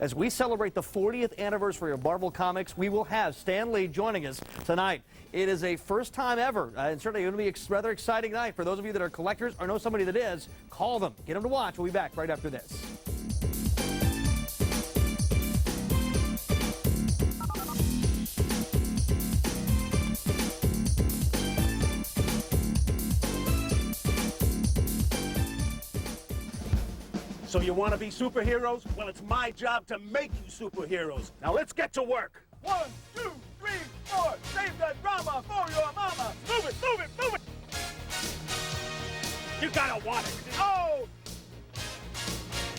As we celebrate the 40th anniversary of Marvel Comics, we will have Stan Lee joining us tonight. It is a first time ever, and certainly going to be a rather exciting night. For those of you that are collectors or know somebody that is, call them. Get them to watch. We'll be back right after this. So you want to be superheroes? Well, it's my job to make you superheroes. Now let's get to work. 1, 2, 3, 4. Save the drama for your mama. Move it, move it, move it. You gotta want it. Oh!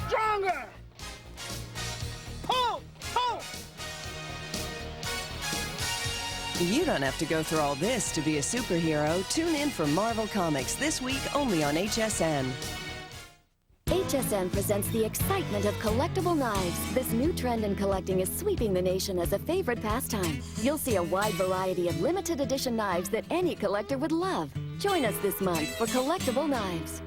Stronger! Pull! Pull! You don't have to go through all this to be a superhero. Tune in for Marvel Comics this week only on HSN. HSN presents the excitement of collectible knives. This new trend in collecting is sweeping the nation as a favorite pastime. You'll see a wide variety of limited edition knives that any collector would love. Join us this month for collectible knives.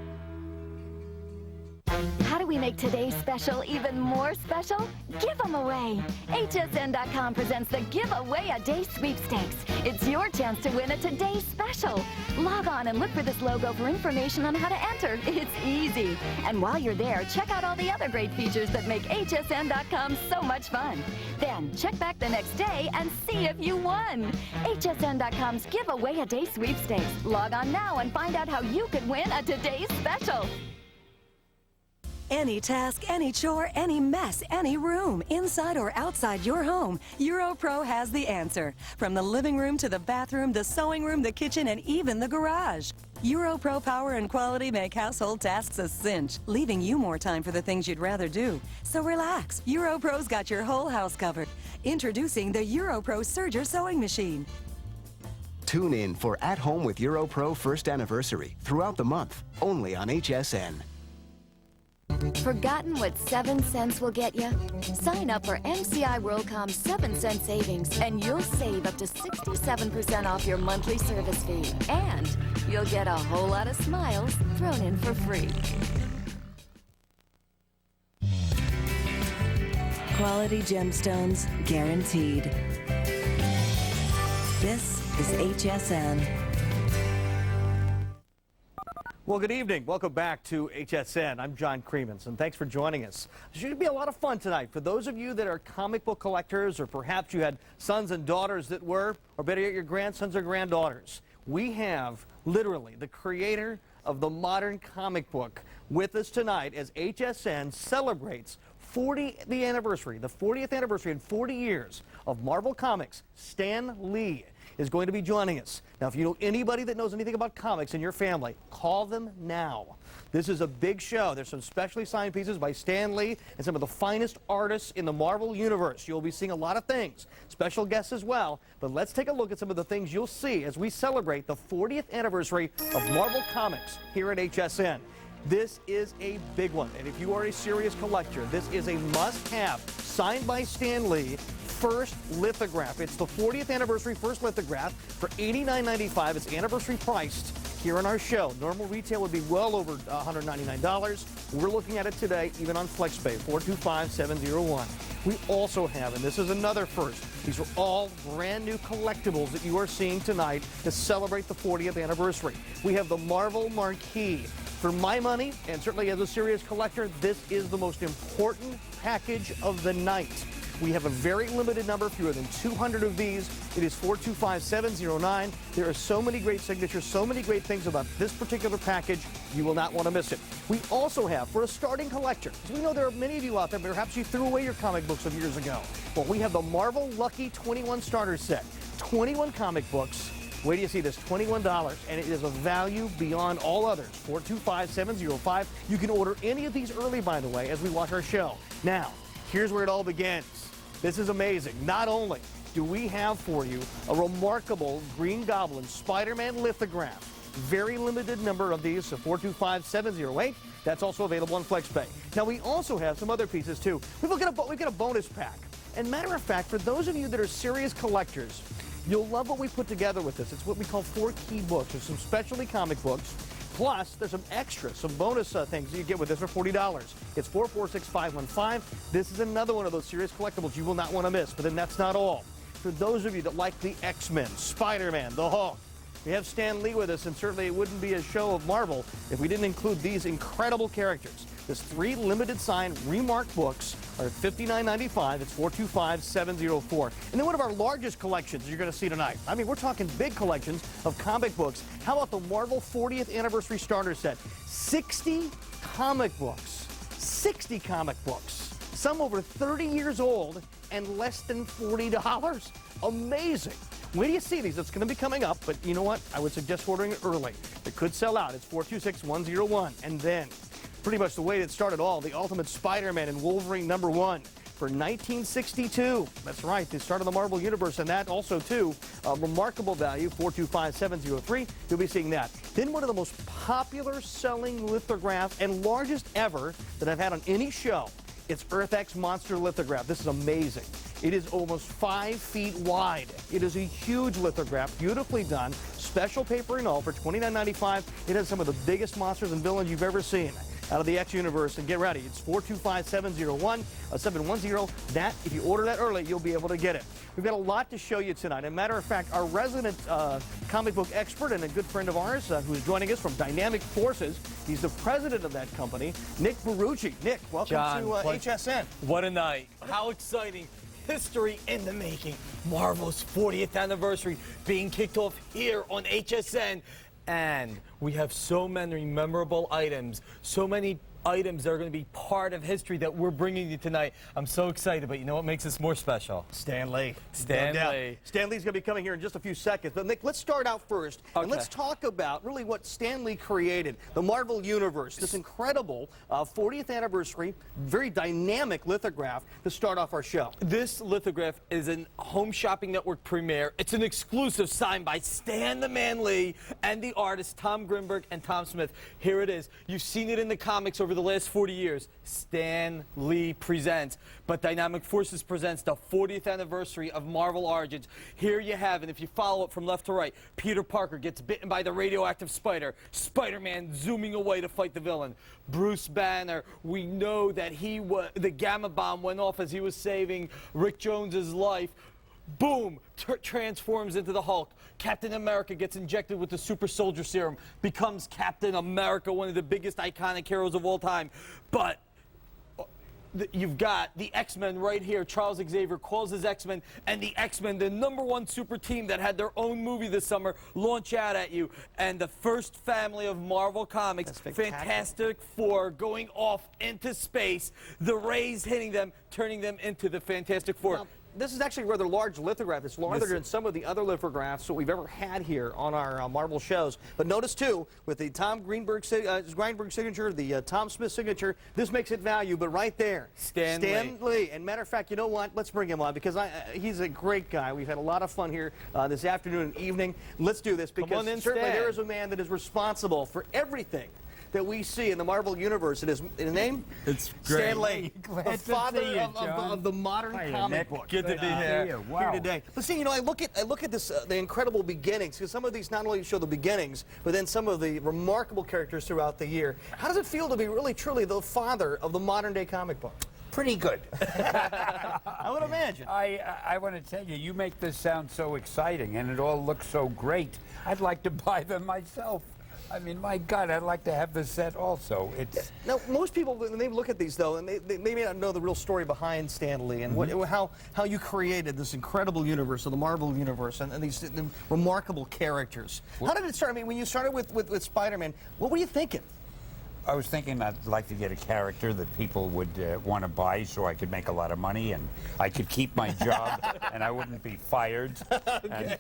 How do we make today's special even more special? Give them away. HSN.com presents the Give Away a Day sweepstakes. It's your chance to win a Today's Special. Log on and look for this logo for information on how to enter. It's easy. And while you're there, check out all the other great features that make HSN.com so much fun. Then check back the next day and see if you won. HSN.com's Give Away a Day sweepstakes. Log on now and find out how you could win a Today's Special. Any task, any chore, any mess, any room, inside or outside your home, EuroPro has the answer. From the living room to the bathroom, the sewing room, the kitchen, and even the garage. EuroPro power and quality make household tasks a cinch, leaving you more time for the things you'd rather do. So relax, EuroPro's got your whole house covered. Introducing the EuroPro Serger sewing machine. Tune in for At Home with EuroPro First Anniversary throughout the month, only on HSN. Forgotten what 7 cents will get you? Sign up for MCI WorldCom 7-cent savings and you'll save up to 67% off your monthly service fee. And you'll get a whole lot of smiles thrown in for free. Quality gemstones guaranteed. This is HSN. Well, good evening. Welcome back to HSN. I'm John Creemans, and thanks for joining us. It should be a lot of fun tonight. For those of you that are comic book collectors, or perhaps you had sons and daughters that were, or better yet, your grandsons or granddaughters, we have literally the creator of the modern comic book with us tonight as HSN celebrates the 40th anniversary in 40 years of Marvel Comics. Stan Lee is going to be joining us. Now, if you know anybody that knows anything about comics in your family, call them now. This is a big show. There's some specially signed pieces by Stan Lee and some of the finest artists in the Marvel Universe. You'll be seeing a lot of things, special guests as well, but let's take a look at some of the things you'll see as we celebrate the 40th anniversary of Marvel Comics here at HSN. This is a big one, and if you are a serious collector, this is a must-have, signed by Stan Lee, first lithograph. It's the 40th anniversary first lithograph for $89.95. It's anniversary priced here on our show. Normal retail would be well over $199. We're looking at it today, even on FlexPay, 425-701. We also have, and this is another first, these are all brand new collectibles that you are seeing tonight to celebrate the 40th anniversary. We have the Marvel Marquee. For my money, and certainly as a serious collector, this is the most important package of the night. We have a very limited number, fewer than 200 of these. It is 425-709. There are so many great signatures, so many great things about this particular package. You will not want to miss it. We also have, for a starting collector, because we know there are many of you out there, perhaps you threw away your comic books of years ago. Well, we have the Marvel Lucky 21 starter set. 21 comic books. Wait till you see this, $21, and it is a value beyond all others, 425-705. You can order any of these early, by the way, as we watch our show. Now, here's where it all begins. This is amazing. Not only do we have for you a remarkable Green Goblin Spider-Man lithograph, very limited number of these, so 425-708. That's also available on FlexPay. Now, we also have some other pieces, too. We've got a bonus pack. And matter of fact, for those of you that are serious collectors, you'll love what we put together with this. It's what we call 4 key books. There's some specialty comic books Plus, there's some extras, some bonus things you get with this for $40. It's 446515. This is another one of those serious collectibles you will not want to miss. But then that's not all. For those of you that like the X-Men, Spider-Man, the Hulk, we have Stan Lee with us, and certainly it wouldn't be a show of Marvel if we didn't include these incredible characters. There's 3 limited sign remarked books are at $59.95. It's 425704. And then one of our largest collections you're going to see tonight. I mean, we're talking big collections of comic books. How about the Marvel 40th Anniversary Starter Set? 60 comic books. 60 comic books. Some over 30 years old and less than $40. Amazing. Where do you see these? It's going to be coming up, but you know what? I would suggest ordering it early. It could sell out. It's 426101. And then, pretty much the way it started all, the Ultimate Spider-Man and Wolverine #1 for 1962. That's right, the start of the Marvel Universe, and that also, too, remarkable value, 425703. You'll be seeing that. Then one of the most popular selling lithographs and largest ever that I've had on any show. It's Earth X Monster Lithograph. This is amazing. It is almost 5 feet wide. It is a huge lithograph, beautifully done, special paper and all for $29.95. It has some of the biggest monsters and villains you've ever seen out of the X universe. And get ready, it's 425701, 710. That, if you order that early, you'll be able to get it. We've got a lot to show you tonight. As a matter of fact, our resident comic book expert and a good friend of ours who's joining us from Dynamic Forces, he's the president of that company, Nick Barucci. Nick, welcome John, to HSN. What a night. How exciting. History in the making. Marvel's 40th anniversary being kicked off here on HSN. And we have so many memorable items, so many items that are going to be part of history that we're bringing you tonight. I'm so excited, but you know what makes this more special? Stan Lee. Stan No Lee. Stan Lee's going to be coming here in just a few seconds. But Nick, let's start out first, and let's talk about really what Stan Lee created, the Marvel Universe, this incredible 40th anniversary, very dynamic lithograph to start off our show. This lithograph is a Home Shopping Network premiere. It's an exclusive signed by Stan the Man Lee and the artists Tom Grimberg and Tom Smith. Here it is. You've seen it in the comics over the last 40 years. Stan Lee presents, but Dynamic Forces presents the 40th anniversary of Marvel Origins. Here you have, and if you follow it from left to right, Peter Parker gets bitten by the radioactive spider. Spider-Man zooming away to fight the villain. Bruce Banner, we know that the gamma bomb went off as he was saving Rick Jones's life. Boom, transforms into the Hulk. Captain America gets injected with the super soldier serum, becomes Captain America, one of the biggest iconic heroes of all time. But you've got the X-Men right here. Charles Xavier calls his X-Men, and the X-Men, the #1 super team that had their own movie this summer, launch out at you. And the first family of Marvel Comics, Fantastic Four, going off into space, the rays hitting them, turning them into the Fantastic Four. Now, this is actually a rather large lithograph. It's larger than some of the other lithographs that we've ever had here on our Marvel shows. But notice, too, with the Tom Greenberg signature, the Tom Smith signature, this makes it value. But right there, Stan Lee. And matter of fact, you know what? Let's bring him on because he's a great guy. We've had a lot of fun here this afternoon and evening. Let's do this because certainly there is a man that is responsible for everything that we see in the Marvel Universe. His name? It's great. Stan Lee, the father of the modern comic book. Good to be here. Here today. But see, you know, I look at this, the incredible beginnings, because some of these not only show the beginnings, but then some of the remarkable characters throughout the year. How does it feel to be really, truly the father of the modern day comic book? Pretty good. I would imagine. I want to tell you, you make this sound so exciting, and it all looks so great. I'd like to buy them myself. I mean, my God, I'd like to have this set also. It's now, most people, when they look at these, though, and they may not know the real story behind Stan Lee and how you created this incredible universe of the Marvel Universe and these remarkable characters. How did it start? I mean, when you started with Spider-Man, what were you thinking? I was thinking I'd like to get a character that people would want to buy so I could make a lot of money and I could keep my job and I wouldn't be fired. Okay.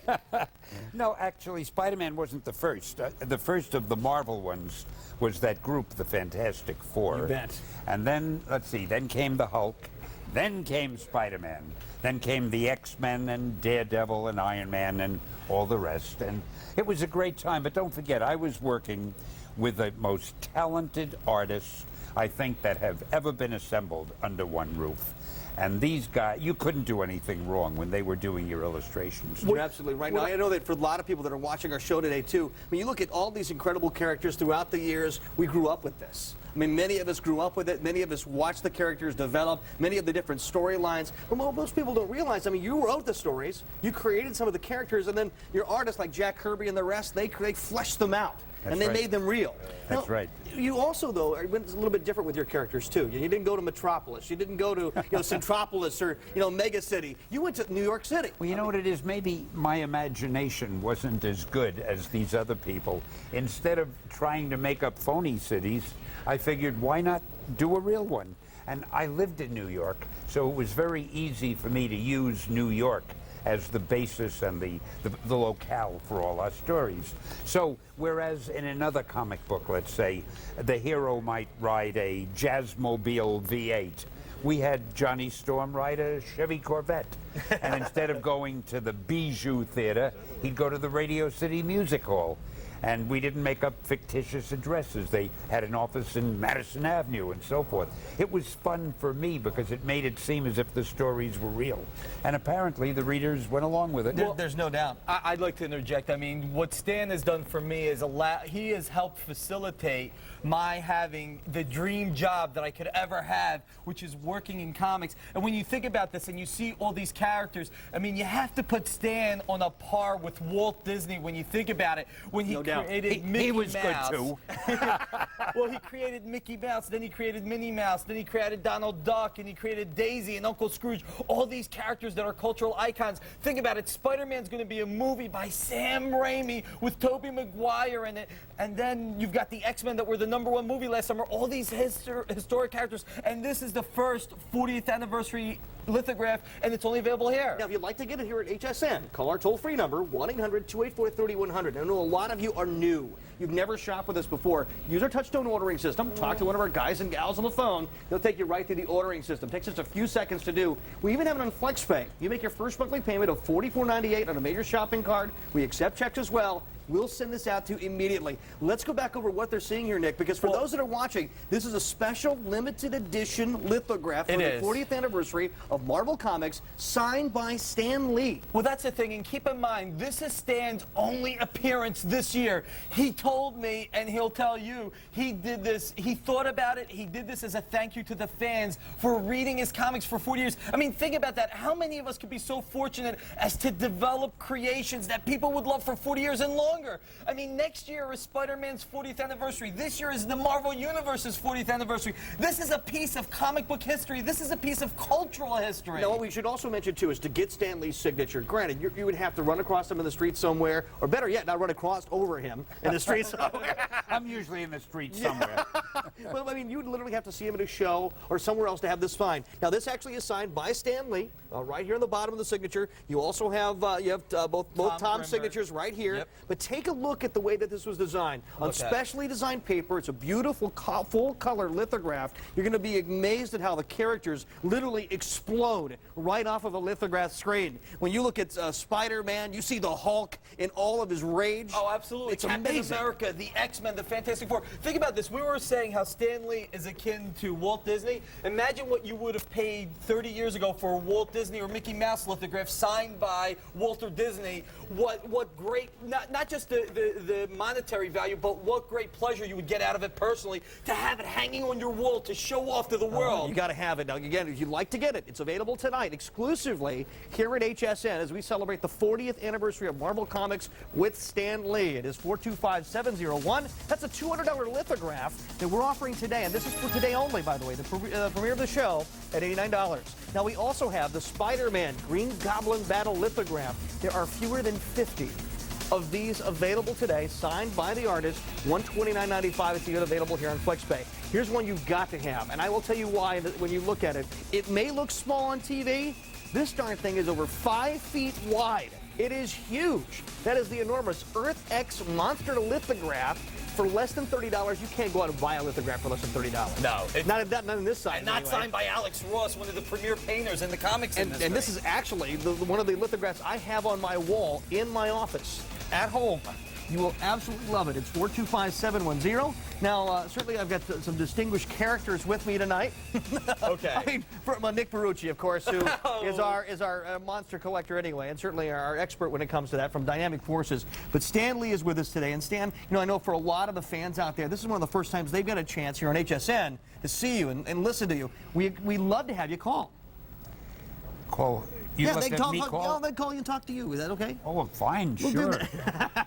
No, actually, Spider-Man wasn't the first. The first of the Marvel ones was that group, the Fantastic Four. You bet. And then, let's see, then came the Hulk, then came Spider-Man, then came the X-Men and Daredevil and Iron Man and all the rest. And it was a great time, but don't forget, I was working with the most talented artists I think, that have ever been assembled under one roof. And these guys, you couldn't do anything wrong when they were doing your illustrations. You're absolutely right. Now, I know that for a lot of people that are watching our show today, too, I mean, you look at all these incredible characters throughout the years, we grew up with this. I mean, many of us grew up with it. Many of us watched the characters develop, many of the different storylines. But most people don't realize, I mean, you wrote the stories, you created some of the characters, and then your artists like Jack Kirby and the rest, they fleshed them out. That's and they right. made them real. That's now, right. You also, though, went a little bit different with your characters, too. You didn't go to Metropolis. You didn't go to Centropolis or, Mega City. You went to New York City. Well, you know what it is? Maybe my imagination wasn't as good as these other people. Instead of trying to make up phony cities, I figured, why not do a real one? And I lived in New York, so it was very easy for me to use New York as the basis and the locale for all our stories. So, whereas in another comic book, let's say, the hero might ride a Jazzmobile V8, we had Johnny Storm ride a Chevy Corvette. And instead of going to the Bijou Theater, he'd go to the Radio City Music Hall. And we didn't make up fictitious addresses. They had an office in Madison Avenue and so forth. It was fun for me because it made it seem as if the stories were real. And apparently the readers went along with it. There's no doubt. I'd like to interject. I mean, what Stan has done for me is he has helped facilitate my having the dream job that I could ever have, which is working in comics. And when you think about this and you see all these characters, I mean, you have to put Stan on a par with Walt Disney when you think about it. When he created Mickey he was Mouse. good too. Well, he created Mickey Mouse, then he created Minnie Mouse, then he created Donald Duck, and he created Daisy and Uncle Scrooge. All these characters that are cultural icons. Think about it. Spider-Man's going to be a movie by Sam Raimi with Tobey Maguire in it. And then you've got the X-Men that were the #1 movie last summer. All these historic characters. And this is the first 40th anniversary lithograph, and it's only available here. Now, if you'd like to get it here at HSN, call our toll-free number, 1-800-284-3100. I know a lot of you are new. You've never shopped with us before. Use our touch-tone ordering system. Talk to one of our guys and gals on the phone. They'll take you right through the ordering system. Takes just a few seconds to do. We even have it on FlexPay. You make your first monthly payment of $44.98 on a major shopping card. We accept checks as well. We'll send this out to you immediately. Let's go back over what they're seeing here, Nick, because for those that are watching, this is a special limited edition lithograph for the 40th anniversary of Marvel Comics, signed by Stan Lee. Well, that's the thing, and keep in mind, this is Stan's only appearance this year. He told me, and he'll tell you, he did this, he thought about it, he did this as a thank you to the fans for reading his comics for 40 years. I mean, think about that. How many of us could be so fortunate as to develop creations that people would love for 40 years and longer? I mean, next year is Spider-Man's 40th anniversary. This year is the Marvel Universe's 40th anniversary. This is a piece of comic book history. This is a piece of cultural history. Now, what we should also mention, too, is to get Stan Lee's signature. Granted, you would have to run across him in the street somewhere, or better yet, not run across over him in the street somewhere. I'm usually in the street somewhere. Well, I mean, you would literally have to see him at a show or somewhere else to have this signed. Now, this actually is signed by Stan Lee, right here on the bottom of the signature. You also have both Tom's signatures right here. Yep. But take a look at the way that this was designed. On specially designed paper, it's a beautiful full-color lithograph. You're going to be amazed at how the characters literally explode right off of a lithograph screen. When you look at Spider-Man, you see the Hulk in all of his rage. Oh, absolutely. It's Captain amazing. America, the X-Men, the Fantastic Four. Think about this. We were saying how Stan Lee is akin to Walt Disney. Imagine what you would have paid 30 years ago for a Walt Disney or Mickey Mouse lithograph signed by Walter Disney. What great, not just the monetary value, but what great pleasure you would get out of it personally to have it hanging on your wall to show off to the world. You got to have it. Now, again, if you'd like to get it, it's available tonight exclusively here at HSN as we celebrate the 40th anniversary of Marvel Comics with Stan Lee. It is 425-701. That's a $200 lithograph that we're offering today, and this is for today only, by the way, the premiere of the show at $89. Now, we also have the Spider-Man Green Goblin Battle lithograph. There are fewer than 50 of these available today, signed by the artist. $129.95 is even available here on FlexPay. Here's one you've got to have, and I will tell you why when you look at it. It may look small on TV. This darn thing is over 5 feet wide. It is huge. That is the enormous Earth X Monster lithograph. For less than $30, you can't go out and buy a lithograph for less than $30. No. Not in this size. And not anyway. signed by Alex Ross, one of the premier painters in the comics industry. And this is actually one of the lithographs I have on my wall in my office at home. You will absolutely love it. It's 425710. Now, certainly I've got some distinguished characters with me tonight. Okay. I mean, Nick Barucci, of course, who is our monster collector anyway, and certainly our expert when it comes to that from Dynamic Forces. But Stan Lee is with us today. And Stan, I know for a lot of the fans out there, this is one of the first times they've got a chance here on HSN to see you and listen to you. We love to have you call. Call. You Yeah, let they me call you and talk to you. Is that okay? Oh, fine, sure.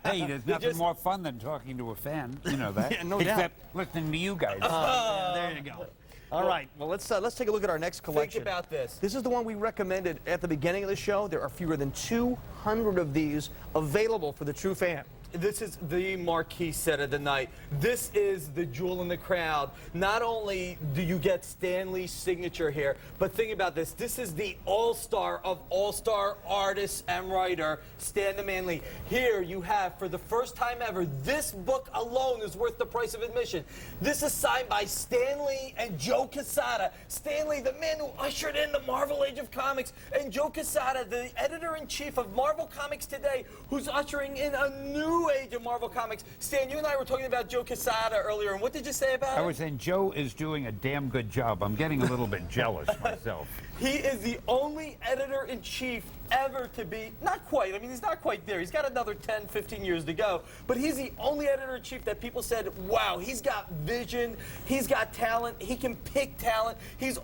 Hey, there's nothing more fun than talking to a fan. You know that. Yeah, no doubt. Except listening to you guys. Yeah, there you go. All right. Well, let's take a look at our next collection. Think about this. This is the one we recommended at the beginning of the show. There are fewer than 200 of these available for the true fan. This is the marquee set of the night. This is the jewel in the crowd. Not only do you get Stan Lee's signature here, but think about this. This is the all-star of all-star artists and writer, Stan the Man Lee. Here you have, for the first time ever, this book alone is worth the price of admission. This is signed by Stan Lee and Joe Quesada. Stan Lee, the man who ushered in the Marvel Age of Comics, and Joe Quesada, the editor-in-chief of Marvel Comics Today, who's ushering in a new age of Marvel Comics. Stan, you and I were talking about Joe Quesada earlier, and what did you say about him? I was saying Joe is doing a damn good job. I'm getting a little bit jealous myself. He is the only editor-in-chief ever to be, not quite, I mean, he's not quite there. He's got another 10, 15 years to go. But he's the only editor-in-chief that people said, wow, he's got vision, he's got talent, he can pick talent. He's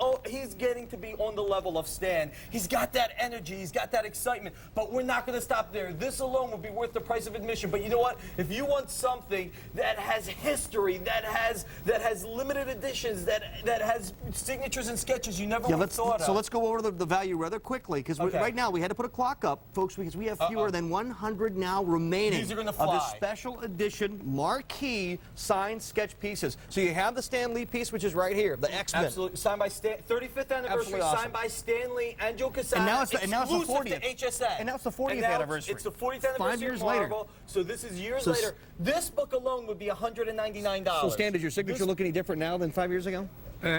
getting to be on the level of Stan. He's got that energy, he's got that excitement. But we're not going to stop there. This alone would be worth the price of admission. But you know what? If you want something that has history, that has limited editions, that has signatures and sketches you never would have thought of. So let's go over the value rather quickly, because right now we had to put a clock up, folks, because we have fewer than 100 now remaining. These are gonna of fly. the special edition marquee signed sketch pieces. So you have the Stan Lee piece, which is right here, the X-Men. Absolutely, signed by Stan. 35th anniversary, Awesome. signed by Stan Lee and Joe Quesada. And now it's the 40th. To HSN. And now it's the 40th And now anniversary. It's the 40th anniversary 5 years of Marvel. later. So this is years So later. This book alone would be $199. So Stan, does your signature look any different now than 5 years ago?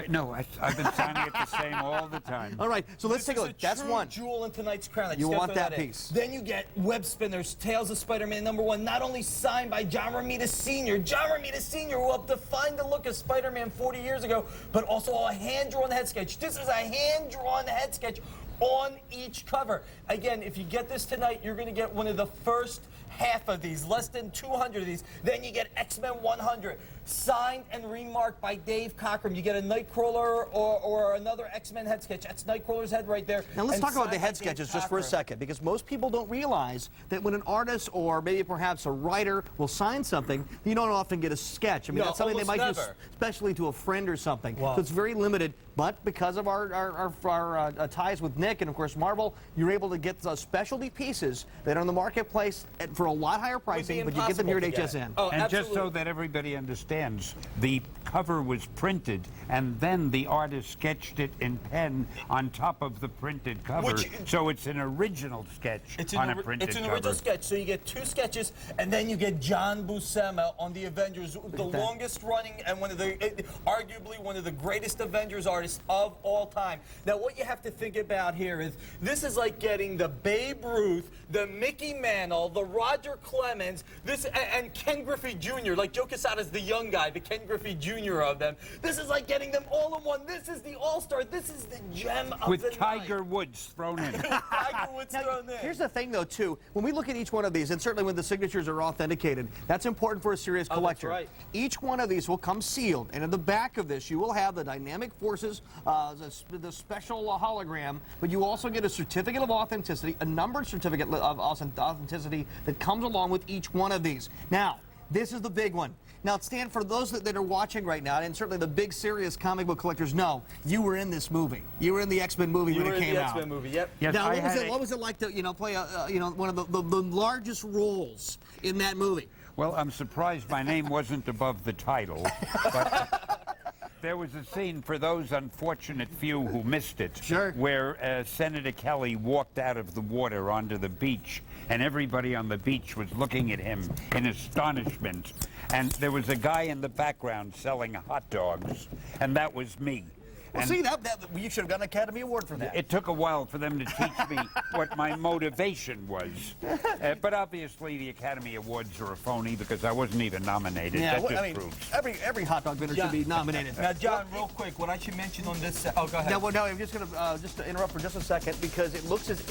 No, I've been signing it the same all the time. All right, so let's take a look. That's true one. jewel in tonight's crown. I You just gotta want throw that in. piece. Then you get Web Spinners, Tales of Spider-Man #1, not only signed by John Romita Sr., John Romita Sr., who helped define the look of Spider-Man 40 years ago, but also a hand-drawn head sketch. This is a hand-drawn head sketch on each cover. Again, if you get this tonight, you're going to get one of the first half of these, less than 200 of these. Then you get X-Men 100, signed and remarked by Dave Cockrum. You get a Nightcrawler or another X-Men head sketch. That's Nightcrawler's head right there. Now let's and talk about the signed by head Dave sketches just for a Cockrum. second, because most people don't realize that when an artist or maybe perhaps a writer will sign something, you don't often get a sketch. I mean, No, that's something they almost might give never. especially to a friend or something. Wow. So it's very limited. But because of our ties with Nick and of course Marvel, you're able to get the specialty pieces that are on the marketplace for a lot higher pricing, but you get them here at HSN. Oh, And absolutely. just so that everybody understands, the cover was printed, and then the artist sketched it in pen on top of the printed cover. So it's an original sketch on a printed It's an cover. original sketch. So you get 2 sketches, and then you get John Buscema on the Avengers, the longest running and arguably one of the greatest Avengers artists of all time. Now, what you have to think about here is this is like getting the Babe Ruth, the Mickey Mantle, the Roger Clemens, and Ken Griffey Jr. Like Joe Quesada's the young guy, the Ken Griffey Jr. of them. This is like getting them all in one. This is the all-star. This is the gem of With the Tiger night. Woods thrown in. Tiger Woods thrown in. Here's the thing, though, too. When we look at each one of these, and certainly when the signatures are authenticated, that's important for a serious collector. right. Each one of these will come sealed, and in the back of this, you will have the Dynamic Forces, the special hologram, but you also get a certificate of authenticity, a numbered certificate of authenticity that comes along with each one of these. Now, this is the big one. Now, Stan, for those that are watching right now, and certainly the big serious comic book collectors know, you were in this movie. You were in the X-Men movie when it came out. You were in the X-Men movie, yep. Yes, Now, I what was it like to play one of the largest roles in that movie? Well, I'm surprised my name wasn't above the title, but there was a scene, for those unfortunate few who missed it, Sure. where Senator Kelly walked out of the water onto the beach, and everybody on the beach was looking at him in astonishment. And there was a guy in the background selling hot dogs, and that was me. Well, see, you should have gotten an Academy Award for that. It took a while for them to teach me what my motivation was. But obviously, the Academy Awards are a phony because I wasn't even nominated. Yeah, that just I mean, proves. every hot dog vendor should be nominated. Now, John, real quick, what I should mention on this. Oh, go ahead. No, I'm just going to just to interrupt for just a second because it looks as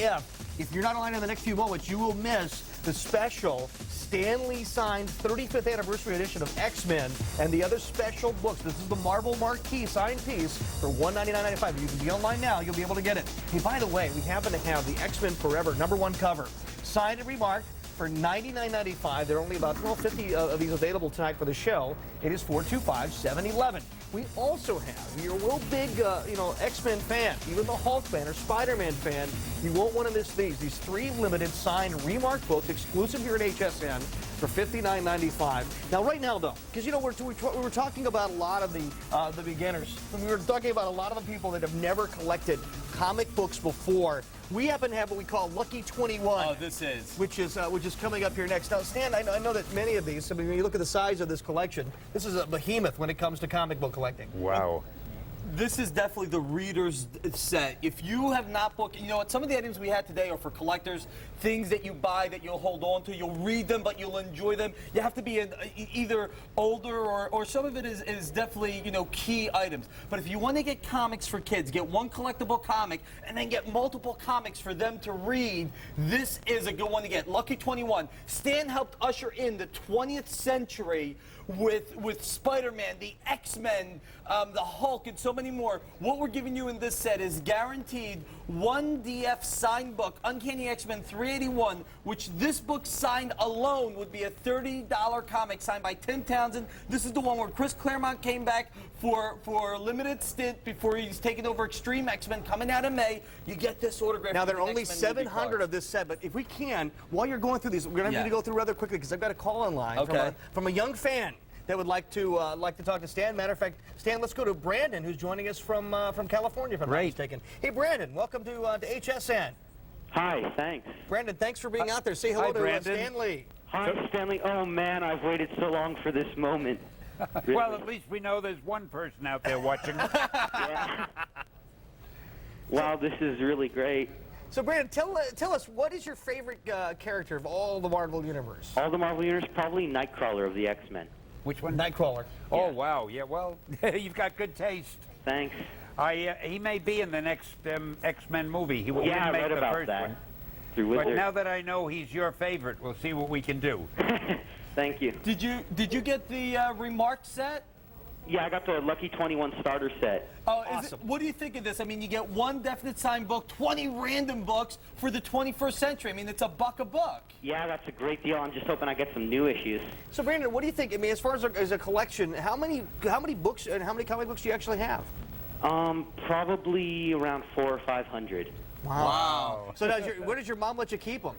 if you're not online in the next few moments, you will miss the special Stan Lee signed 35th anniversary edition of X-Men and the other special books. This is the Marvel Marquee signed piece for $199.95. You can be online now. You'll be able to get it. Hey, by the way, we happen to have the X-Men Forever #1 cover, signed and remarked, for $99.95. There are only about 50 of these available tonight for the show. It is $425-711. We also have, if you're a real big, X-Men fan, even the Hulk fan or Spider-Man fan, you won't want to miss these. These 3 limited signed remarked books, exclusive here at HSN, for $59.95. Now, right now, though, because, we were talking about a lot of the beginners. We were talking about a lot of the people that have never collected comic books before. We happen to have what we call Lucky 21. Oh, this is. Which is coming up here next. Now, Stan, I know that many of these, when you look at the size of this collection, this is a behemoth when it comes to comic book collecting. Wow. This is definitely the reader's set. If you have not booked, some of the items we had today are for collectors, things that you buy that you'll hold on to. You'll read them, but you'll enjoy them. You have to be either older or some of it is definitely, key items. But if you want to get comics for kids, get one collectible comic and then get multiple comics for them to read, this is a good one to get. Lucky 21. Stan helped usher in the 20th century with Spider-Man, the X-Men, the Hulk, and so many more. What we're giving you in this set is guaranteed 1 DF signed book, Uncanny X-Men 381, which this book signed alone would be a $30 comic signed by Tim Townsend. This is the one where Chris Claremont came back for a limited stint before he's taking over Extreme X-Men coming out in May. You get this autograph. Now, there are only 700 of this set, but if we can, while you're going through these, we're going to need to go through rather quickly because I've got a call in line from a young fan that would like to talk to Stan. Matter of fact, Stan, let's go to Brandon, who's joining us from California, if I'm not mistaken. Hey, Brandon, welcome to HSN. Hi, thanks. Brandon, thanks for being out there. Say hello to Stan Lee. Hi, Stanley. Oh, man, I've waited so long for this moment. Really? Well, at least we know there's one person out there watching. Yeah. Wow, this is really great. So, Brandon, tell us, what is your favorite character of all the Marvel Universe? All the Marvel Universe, probably Nightcrawler of the X-Men. Which one? Nightcrawler. Oh, wow. Yeah, well, you've got good taste. Thanks. He may be in the next X-Men movie. He I didn't make read the about first that. one. Through But Wizard. now that I know he's your favorite, we'll see what we can do. Thank you. Did you get the remarked set? Yeah, I got the Lucky 21 starter set. Oh, awesome. What do you think of this? I mean, you get 1 definite signed book, 20 random books for the 21st century. I mean, it's $1 a book. Yeah, that's a great deal. I'm just hoping I get some new issues. So, Brandon, what do you think? I mean, as far as a collection, how many books and how many comic books do you actually have? Probably around 400 or 500. Wow. So, where does your mom let you keep them?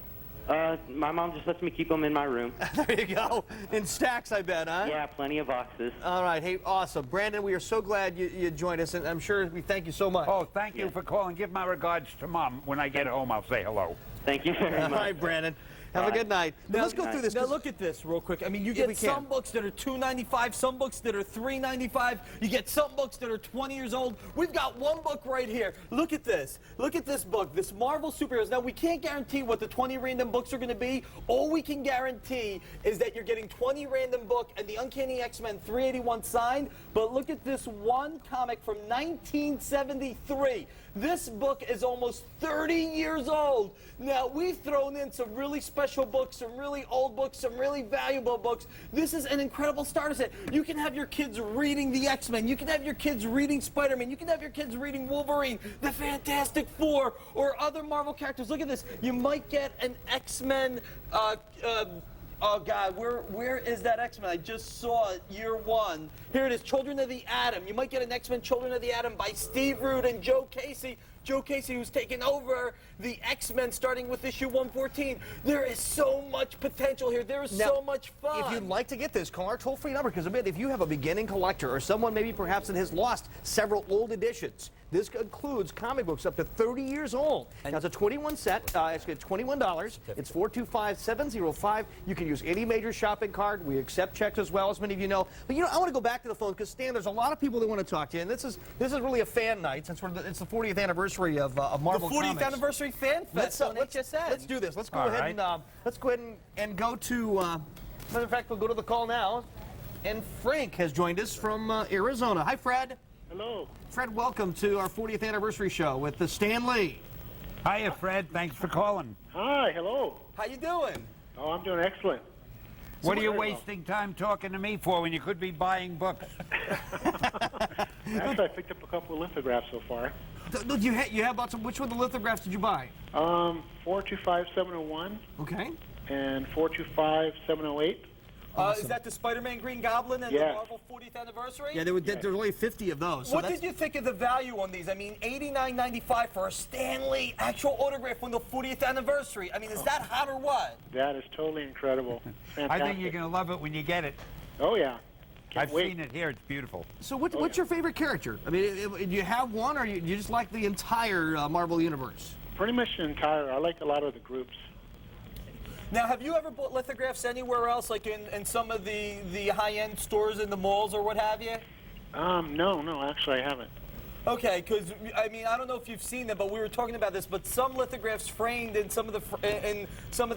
My mom just lets me keep them in my room. There you go. In stacks, I bet, huh? Yeah, plenty of boxes. All right. Hey, awesome. Brandon, we are so glad you joined us, and I'm sure we thank you so much. Oh, thank you for calling. Give my regards to Mom. When I get home, I'll say hello. Thank you very much. All right, Brandon. Have a good night. Now, let's go through this. Now look at this real quick. I mean, you get some books that are $2.95, some books that are $3.95. You get some books that are 20 years old. We've got one book right here. Look at this. Look at this book, this Marvel Superheroes. Now, we can't guarantee what the 20 random books are going to be. All we can guarantee is that you're getting 20 random book and the Uncanny X-Men 381 signed. But look at this one comic from 1973. This book is almost 30 years old. Now, we've thrown in some really special books, some really old books, some really valuable books. This is an incredible starter set. You can have your kids reading the X-Men. You can have your kids reading Spider-Man. You can have your kids reading Wolverine, the Fantastic Four, or other Marvel characters. Look at this. You might get an X-Men oh, God, where is that X-Men? I just saw it, year 1. Here it is, Children of the Atom. You might get an X-Men Children of the Atom by Steve Rude and Joe Casey. Joe Casey, who's taken over the X-Men starting with issue 114. There is so much potential here. There is so much fun. If you'd like to get this, call our toll-free number, because if you have a beginning collector or someone maybe perhaps that has lost several old editions, this includes comic books up to 30 years old. Now, it's a 21 set. It's $21. It's 425-705. You can use any major shopping card. We accept checks as well, as many of you know. But, I want to go back to the phone because, Stan, there's a lot of people that want to talk to you. And this is really a fan night since it's the 40th anniversary of Marvel The 40th Comics. anniversary fan fest on HSN. Let's do this. Let's go ahead and go to. Matter of fact, we'll go to the call now. And Frank has joined us from Arizona. Hi, Fred. Hello. Fred, welcome to our 40th anniversary show with the Stan Lee. Hiya, Fred. Thanks for calling. Hi, hello. How you doing? Oh, I'm doing excellent. What are you wasting time talking to me for when you could be buying books? Actually, I picked up a couple of lithographs so far. You have lots of. Which one of the lithographs did you buy? 425-701 Okay. and 425-708. Is that the Spider-Man Green Goblin and the Marvel 40th anniversary? Yeah, there were only 50 of those. So what did you think of the value on these? I mean, $89.95 for a Stan Lee actual autograph on the 40th anniversary. I mean, is that hot or what? That is totally incredible. Fantastic. I think you're going to love it when you get it. Oh, yeah. I've seen it here. It's beautiful. So what's your favorite character? I mean, do you have one, or you just like the entire Marvel universe? Pretty much the entire. I like a lot of the groups. Now, have you ever bought lithographs anywhere else, like in some of the high-end stores in the malls or what have you? No, actually I haven't. Okay, because I mean, I don't know if you've seen them, but we were talking about this. But some lithographs framed in some of the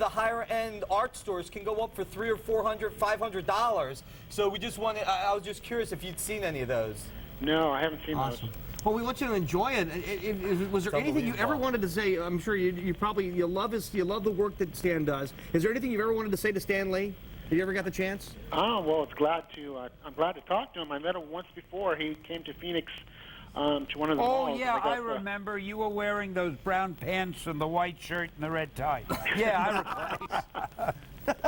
higher-end art stores can go up for $300 or $400, $500. So we just wanted. I was just curious if you'd seen any of those. No, I haven't seen those. Well, we want you to enjoy it. Was there anything you ever wanted to say? I'm sure you love the work that Stan does. Is there anything you've ever wanted to say to Stan Lee? Have you ever got the chance? Oh, well, I'm glad to talk to him. I met him once before. He came to Phoenix to one of the malls. Oh, yeah, I remember. You were wearing those brown pants and the white shirt and the red tie. Yeah, I recall.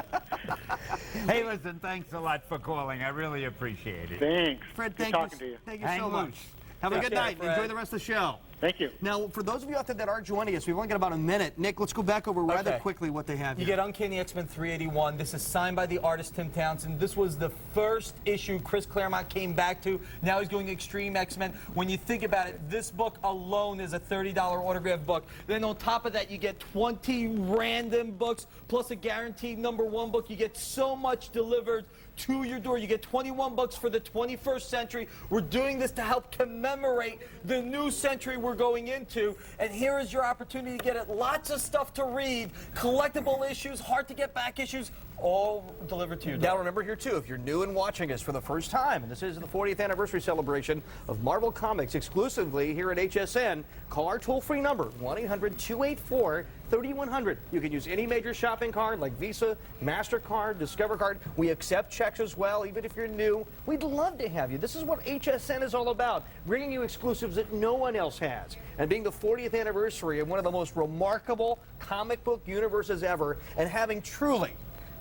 Hey, listen, thanks a lot for calling. I really appreciate it. Thanks. Fred, Good talking to you. Thank you Hang so much. loose. Have a good night. Fred. Enjoy the rest of the show. Thank you. Now, for those of you out there that are joining us, we've only got about a minute. Nick, let's go back over rather quickly what they have You here. get Uncanny X-Men 381. This is signed by the artist Tim Townsend. This was the first issue Chris Claremont came back to. Now he's doing Extreme X-Men. When you think about it, this book alone is a $30 autograph book. Then on top of that, you get 20 random books, plus a guaranteed #1 book. You get so much delivered to your door. You get 21 books for the 21st century. We're doing this to help commemorate the new century we're going into. And here is your opportunity to get it. Lots of stuff to read, collectible issues, hard to get back issues, all delivered to you. Now remember here too, if you're new and watching us for the first time, and this is the 40th anniversary celebration of Marvel Comics exclusively here at HSN, call our toll-free number, 1-800-284-3100. You can use any major shopping card like Visa, MasterCard, Discover Card. We accept checks as well, even if you're new. We'd love to have you. This is what HSN is all about, bringing you exclusives that no one else has. And being the 40th anniversary of one of the most remarkable comic book universes ever, and having truly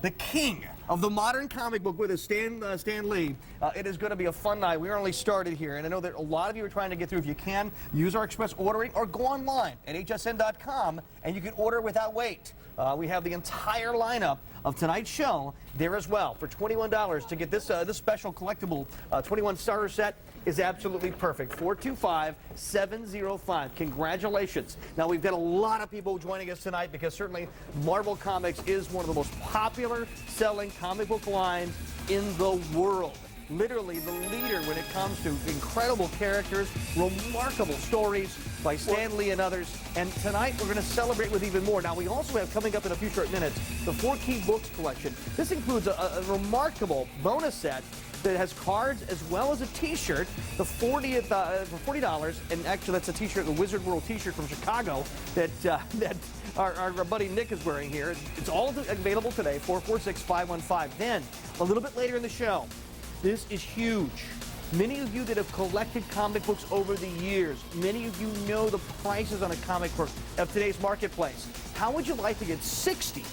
the king of the modern comic book with us, Stan Lee. It is going to be a fun night. We are only started here, and I know that a lot of you are trying to get through. If you can, use our express ordering or go online at hsn.com, and you can order without wait. We have the entire lineup of tonight's show there as well. For $21 to get this special collectible 21 starter set is absolutely perfect. 425-705. Congratulations. Now, we've got a lot of people joining us tonight because certainly Marvel Comics is one of the most popular selling comic book lines in the world. Literally the leader when it comes to incredible characters, remarkable stories by Stan Lee and others. And tonight we're going to celebrate with even more. Now, we also have coming up in a few short minutes the 4 Key Books collection. This includes a remarkable bonus set that has cards as well as a T-shirt, the 40th for $40, and actually that's a T-shirt, the Wizard World T-shirt from Chicago that our buddy Nick is wearing here. It's all available today, 446-515. Then a little bit later in the show, this is huge. Many of you that have collected comic books over the years, many of you know the prices on a comic book of today's marketplace. How would you like to get 60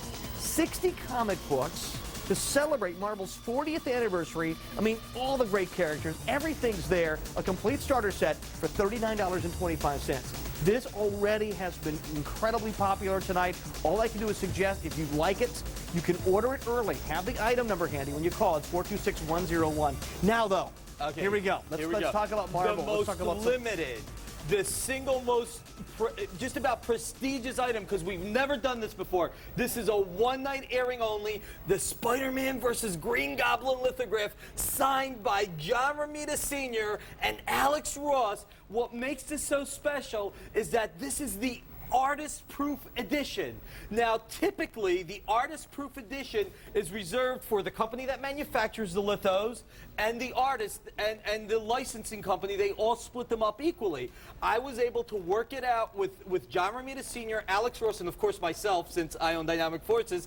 comic books to celebrate Marvel's 40th anniversary? I mean, all the great characters, everything's there. A complete starter set for $39.25. This already has been incredibly popular tonight. All I can do is suggest, if you like it, you can order it early. Have the item number handy when you call. It's 426-101. Now, though, okay, here we go. Let's talk about Marvel. The most Let's talk about limited, the single most, just about prestigious item, because we've never done this before. This is a one-night airing only. The Spider-Man versus Green Goblin lithograph signed by John Romita Sr. and Alex Ross. What makes this so special is that this is the artist-proof edition. Now, typically, the artist-proof edition is reserved for the company that manufactures the lithos and the artist and the licensing company. They all split them up equally. I was able to work it out with John Romita Sr., Alex Ross, and of course myself, since I own Dynamic Forces,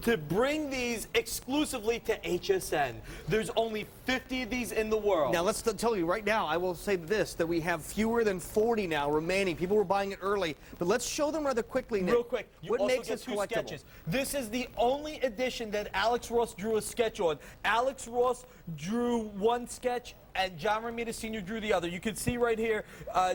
to bring these exclusively to HSN. There's only 50 of these in the world. Now, let's tell you right now, I will say this, that we have fewer than 40 now remaining. People were buying it early, but let's show them rather quickly, Nick. Real quick, you what also makes get this two collectible? sketches. This is the only edition that Alex Ross drew a sketch on. Alex Ross drew one sketch, and John Romita Sr. drew the other. You can see right here,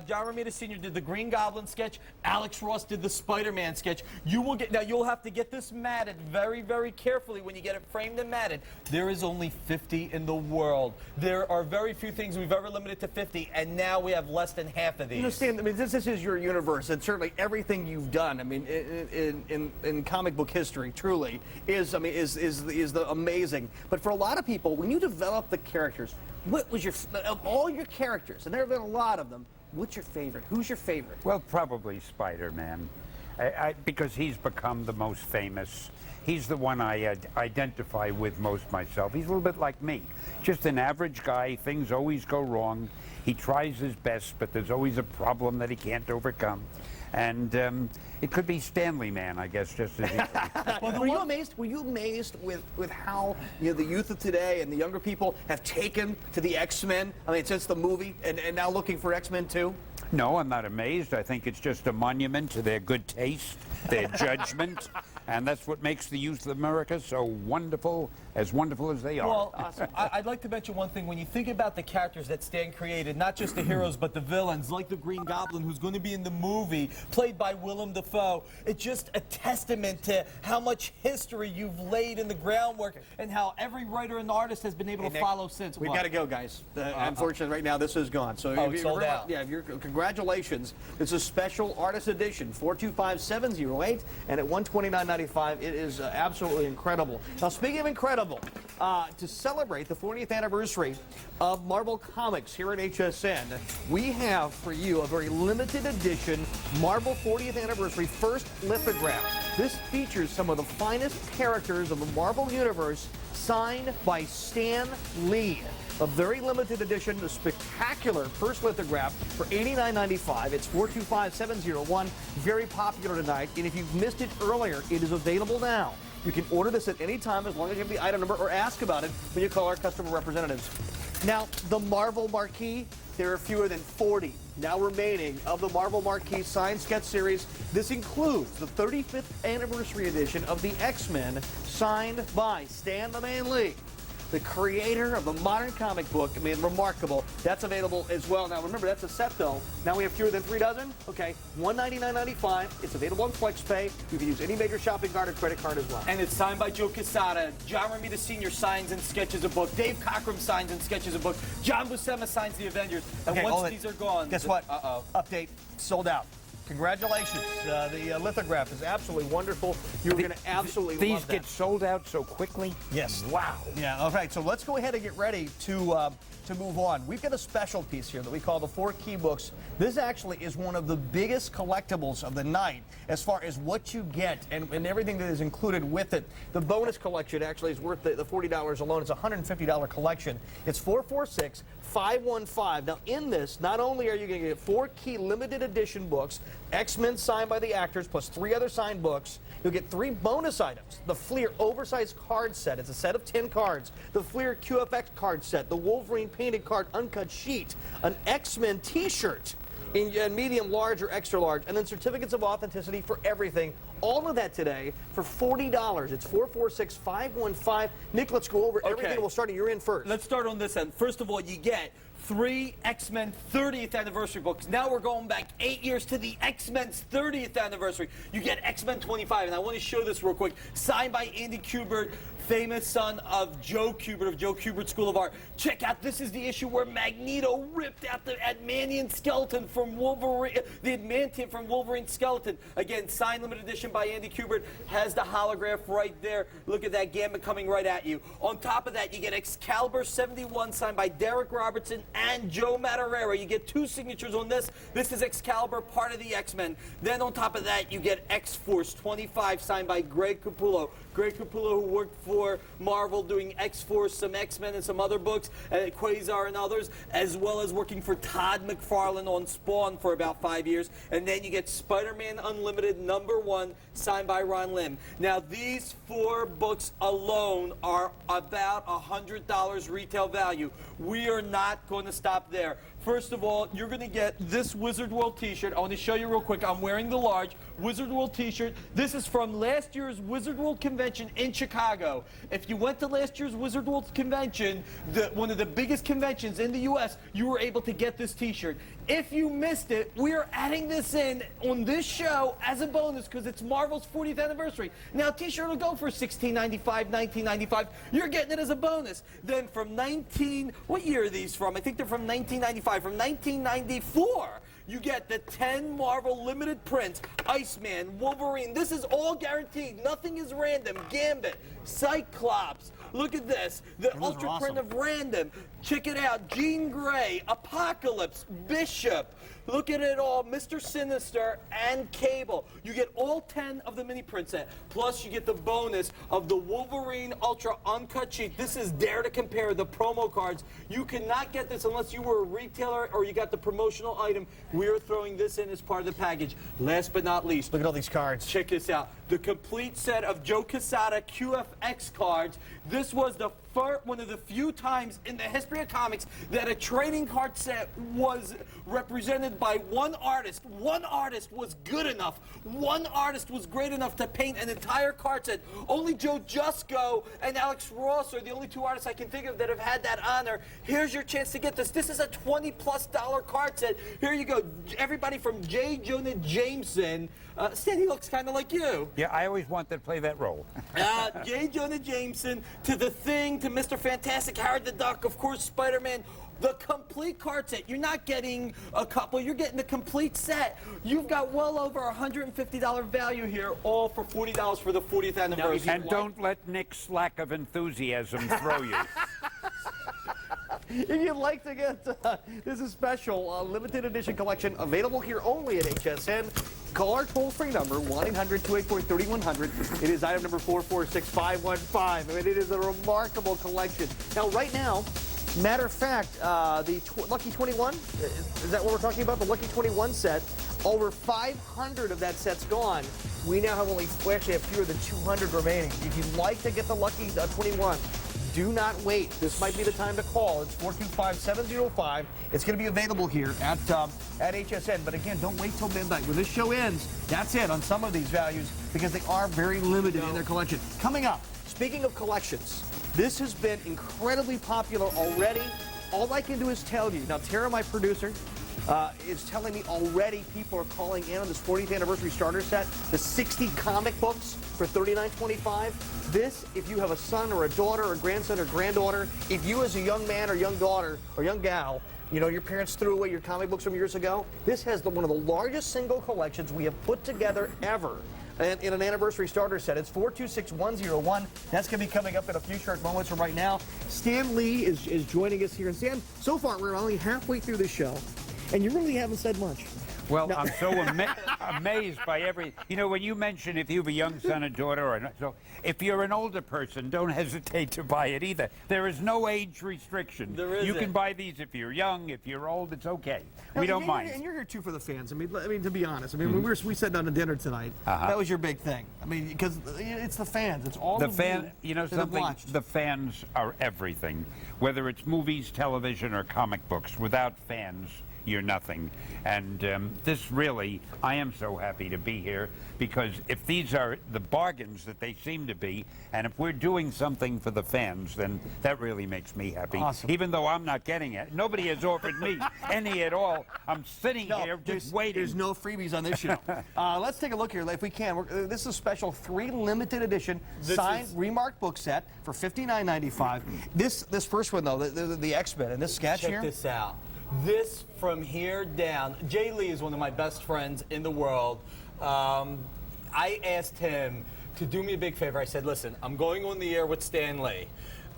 John Romita Sr. did the Green Goblin sketch. Alex Ross did the Spider-Man sketch. You will get, now you'll have to get this matted very, very carefully when you get it framed and matted. There is only 50 in the world. There are very few things we've ever limited to 50, and now we have less than half of these. You understand, I mean, this is your universe, and certainly everything you've done, I mean, in comic book history, truly, is the amazing. But for a lot of people, when you develop the characters, what was of all your characters, and there have been a lot of them, what's your favorite? Who's your favorite? Well, probably Spider-Man, because he's become the most famous. He's the one I identify with most myself. He's a little bit like me, just an average guy. Things always go wrong. He tries his best, but there's always a problem that he can't overcome. And it could be Stanley Man, I guess, just as easily. Well, were you amazed with how the youth of today and the younger people have taken to the X-Men? I mean, since the movie, and now looking for X-Men 2? No, I'm not amazed. I think it's just a monument to their good taste, their judgment, and that's what makes the youth of America so wonderful as they are. Well, awesome. I'd like to mention one thing. When you think about the characters that Stan created, not just the heroes, but the villains, like the Green Goblin, who's going to be in the movie, played by Willem Dafoe, it's just a testament to how much history you've laid in the groundwork and how every writer and artist has been able to Nick, follow since. We've got to go, guys. Unfortunately, right now, this is gone. So it's sold out. Yeah, congratulations. It's a special artist edition, 425-708, and at $129.95, it is absolutely incredible. Now, speaking of incredible, to celebrate the 40th anniversary of Marvel Comics here at HSN, we have for you a very limited edition Marvel 40th Anniversary first lithograph. This features some of the finest characters of the Marvel Universe signed by Stan Lee. A very limited edition, a spectacular first lithograph for $89.95. It's 425-701. Very popular tonight. And if you've missed it earlier, it is available now. You can order this at any time as long as you have the item number or ask about it when you call our customer representatives. Now, the Marvel Marquee, there are fewer than 40 now remaining of the Marvel Marquee signed sketch series. This includes the 35th anniversary edition of the X-Men, signed by Stan the Man Lee, the creator of the modern comic book. I mean, remarkable. That's available as well. Now, remember, that's a set, though. Now we have fewer than 3 dozen. Okay, $199.95. It's available on FlexPay. You can use any major shopping card or credit card as well. And it's signed by Joe Quesada. John Romita Sr. signs and sketches a book. Dave Cockrum signs and sketches a book. John Buscema signs the Avengers. And Okay, once these are gone... Guess what? Update, sold out. Congratulations. The lithograph is absolutely wonderful. You're going to absolutely love These that. get sold out so quickly? Yes. Wow. Yeah, all right. So let's go ahead and get ready to move on. We've got a special piece here that we call the 4 Key Books. This actually is one of the biggest collectibles of the night as far as what you get and everything that is included with it. The bonus collection actually is worth the $40 alone. It's a $150 collection. It's 446-515. Now, in this, not only are you going to get 4 key limited edition books, X-Men signed by the actors, plus 3 other signed books, you'll get 3 bonus items. The Fleer oversized card set. It's a set of 10 cards. The Fleer QFX card set. The Wolverine painted card uncut sheet. An X-Men t-shirt in medium, large, or extra large. And then certificates of authenticity for everything. All of that today for $40. It's 446-515. Nick, let's go over everything. We'll start at your end first. Let's start on this end. First of all, you get 3 X-Men 30th anniversary books. Now we're going back 8 years to the X-Men's 30th anniversary. You get X-Men 25, and I want to show this real quick. Signed by Andy Kubert, famous son of Joe Kubert of Joe Kubert School of Art. Check out, this is the issue where Magneto ripped out the Adamantium skeleton from Wolverine, the adamantium from Wolverine's skeleton. Again, signed limited edition by Andy Kubert, has the holograph right there. Look at that Gambit coming right at you. On top of that, you get Excalibur 71 signed by Derek Robertson and Joe Madureira. You get 2 signatures on this. This is Excalibur, part of the X-Men. Then on top of that, you get X-Force 25 signed by Greg Capullo. Greg Capullo, who worked for Marvel doing X-Force, some X-Men, and some other books, Quasar and others, as well as working for Todd McFarlane on Spawn for about 5 years. And then you get Spider-Man Unlimited #1, signed by Ron Lim. Now, these 4 books alone are about $100 retail value. We are not going to stop there. First of all, you're going to get this Wizard World t-shirt. I want to show you real quick. I'm wearing the large Wizard World t-shirt. This is from last year's Wizard World convention in Chicago. If you went to last year's Wizard World convention, one of the biggest conventions in the U.S., you were able to get this t-shirt. If you missed it, we are adding this in on this show as a bonus because it's Marvel's 40th anniversary. Now, t-shirt will go for $16.95, $19.95. You're getting it as a bonus. Then from what year are these from? I think they're from 1995. From 1994, you get the 10 Marvel limited prints, Iceman, Wolverine. This is all guaranteed. Nothing is random. Gambit, Cyclops. Look at this. The ultra print of Random. Check it out. Jean Grey, Apocalypse, Bishop. Look at it all. Mr. Sinister and Cable. You get all 10 of the mini print set. Plus, you get the bonus of the Wolverine Ultra Uncut Sheet. This is Dare to Compare, the promo cards. You cannot get this unless you were a retailer or you got the promotional item. We are throwing this in as part of the package. Last but not least, Look at all these cards. check this out. The complete set of Joe Quesada QFX cards. This was one of the few times in the history of comics that a trading card set was represented by one artist. One artist was good enough. One artist was great enough to paint an entire card set. Only Joe Jusko and Alex Ross are the only 2 artists I can think of that have had that honor. Here's your chance to get this. This is a $20+ card set. Here you go. Everybody from J. Jonah Jameson. Stan, he looks kind of like you. Yeah, I always wanted to play that role. J. Jonah Jameson, to The Thing, to Mr. Fantastic, Howard the Duck, of course, Spider-Man. The complete card set. You're not getting a couple, you're getting the complete set. You've got well over $150 value here, all for $40 for the 40th anniversary. And don't let Nick's lack of enthusiasm throw you. If you'd like to get this is special limited edition collection available here only at HSN. Call our toll-free number 1-800-284-3100. It is item number 446515. I mean, it is a remarkable collection. Now, right now, matter of fact, the Lucky 21 is that what we're talking about? The Lucky 21 set. Over 500 of that set's gone. We now have we actually have fewer than 200 remaining. If you'd like to get the Lucky 21. Do not wait. This might be the time to call. It's 425-7005. It's going to be available here at HSN. But again, don't wait till midnight. When this show ends, that's it on some of these values because they are very limited in their collection. Coming up, speaking of collections, this has been incredibly popular already. All I can do is tell you. Now, Tara, my producer, is telling me already people are calling in on this 40th anniversary starter set, the 60 comic books for $39.25. This, if you have a son or a daughter or grandson or granddaughter, if you as a young man or young daughter or young gal, you know, your parents threw away your comic books from years ago, this has one of the largest single collections we have put together ever in an anniversary starter set. It's 426101. That's going to be coming up in a few short moments from right now. Stan Lee is joining us here. And Stan, so far we're only halfway through the show, and you really haven't said much. Well, no. I'm so amazed by when you mention if you have a young son or daughter, so if you're an older person, don't hesitate to buy it either. There is no age restriction. You can buy these if you're young, if you're old, it's okay. We don't mind. And you're here too for the fans. I mean, to be honest, when we sat down to dinner tonight, that was your big thing. I mean, because it's the fans. It's all the fans. You know something? The fans are everything. Whether it's movies, television, or comic books, without fans, you're nothing. And this really, I am so happy to be here, because if these are the bargains that they seem to be, and if we're doing something for the fans, then that really makes me happy. Awesome. Even though I'm not getting it. Nobody has offered me any at all. I'm sitting here just waiting. There's no freebies on this show. Let's take a look here, if we can. This is a special 3 limited edition signed remarked book set for $59.95. This first one, though, the X-Men, and this sketch here. Check this out. This from here down. Jay Lee is one of my best friends in the world. I asked him to do me a big favor. I said, listen, I'm going on the air with Stan Lee.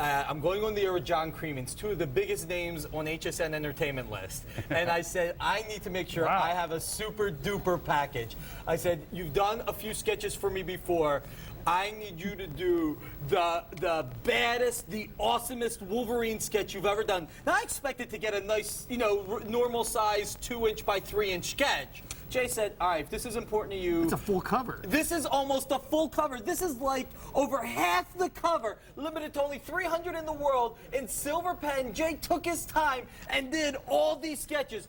I'm going on the air with John Creemans, 2 of the biggest names on HSN Entertainment list. And I said, I need to make sure I have a super duper package. I said, you've done a few sketches for me before. I need you to do the baddest, the awesomest Wolverine sketch you've ever done. Now, I expected to get a nice, normal size 2-inch by 3-inch sketch. Jay said, all right, if this is important to you... It's a full cover. This is almost a full cover. This is like over half the cover, limited to only 300 in the world, in silver pen. Jay took his time and did all these sketches.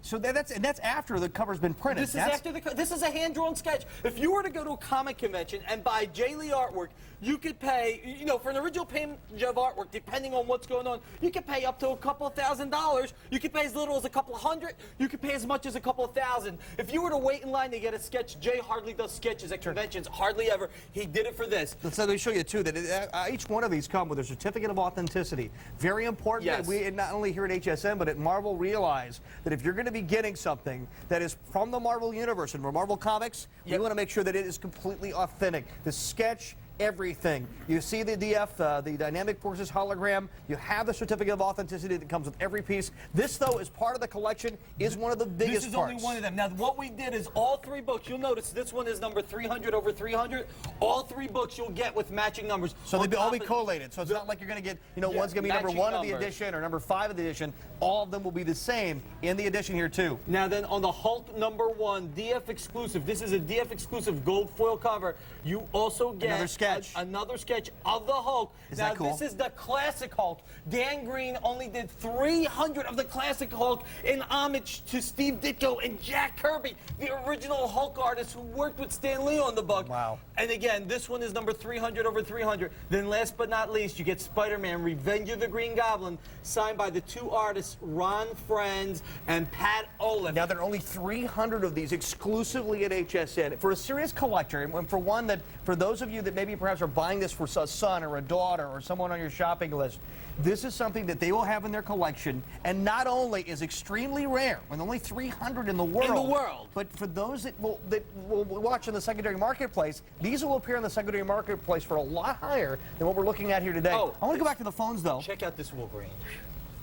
So that's after the cover's been printed. This is a hand-drawn sketch. If you were to go to a comic convention and buy Jay Lee artwork, you could pay, for an original page of artwork, depending on what's going on, you could pay up to a couple $1,000. You could pay as little as a couple hundred. You could pay as much as a couple $1,000. If you were to wait in line to get a sketch, Jay hardly does sketches at conventions, hardly ever. He did it for this. Let me show you, too, that each one of these come with a certificate of authenticity. Very important. Yes. We, not only here at HSN, but at Marvel, realize that if you're going to be getting something that is from the Marvel Universe and from Marvel Comics, you want to make sure that it is completely authentic. The sketch, everything. You see the DF, the Dynamic Forces hologram. You have the certificate of authenticity that comes with every piece. This, though, is part of the collection, is one of the biggest This is parts. only one of them. Now, what we did is all 3 books, you'll notice this one is number 300 over 300. All 3 books you'll get with matching numbers. So they'll all be collated. So it's not like you're going to get, one's going to be number 1 of the edition or number 5 of the edition. All of them will be the same in the edition here, too. Now, then, on the Hulk number 1, DF exclusive, this is a DF exclusive gold foil cover. You also get another sketch. Another sketch of the Hulk. Now, that cool? This is the classic Hulk. Dan Green only did 300 of the classic Hulk in homage to Steve Ditko and Jack Kirby, the original Hulk artist who worked with Stan Lee on the book. Wow. And again, this one is number 300 over 300. Then last but not least, you get Spider-Man Revenge of the Green Goblin, signed by the 2 artists, Ron Friends and Pat Olive. Now, there are only 300 of these exclusively at HSN. For a serious collector, and for one that, for those of you that maybe perhaps are buying this for a son or a daughter or someone on your shopping list, this is something that they will have in their collection, and not only is extremely rare, with only 300 in the world. But for those that will watch in the secondary marketplace, these will appear in the secondary marketplace for a lot higher than what we're looking at here today. I want to go back to the phones, though. Check out this Wolverine.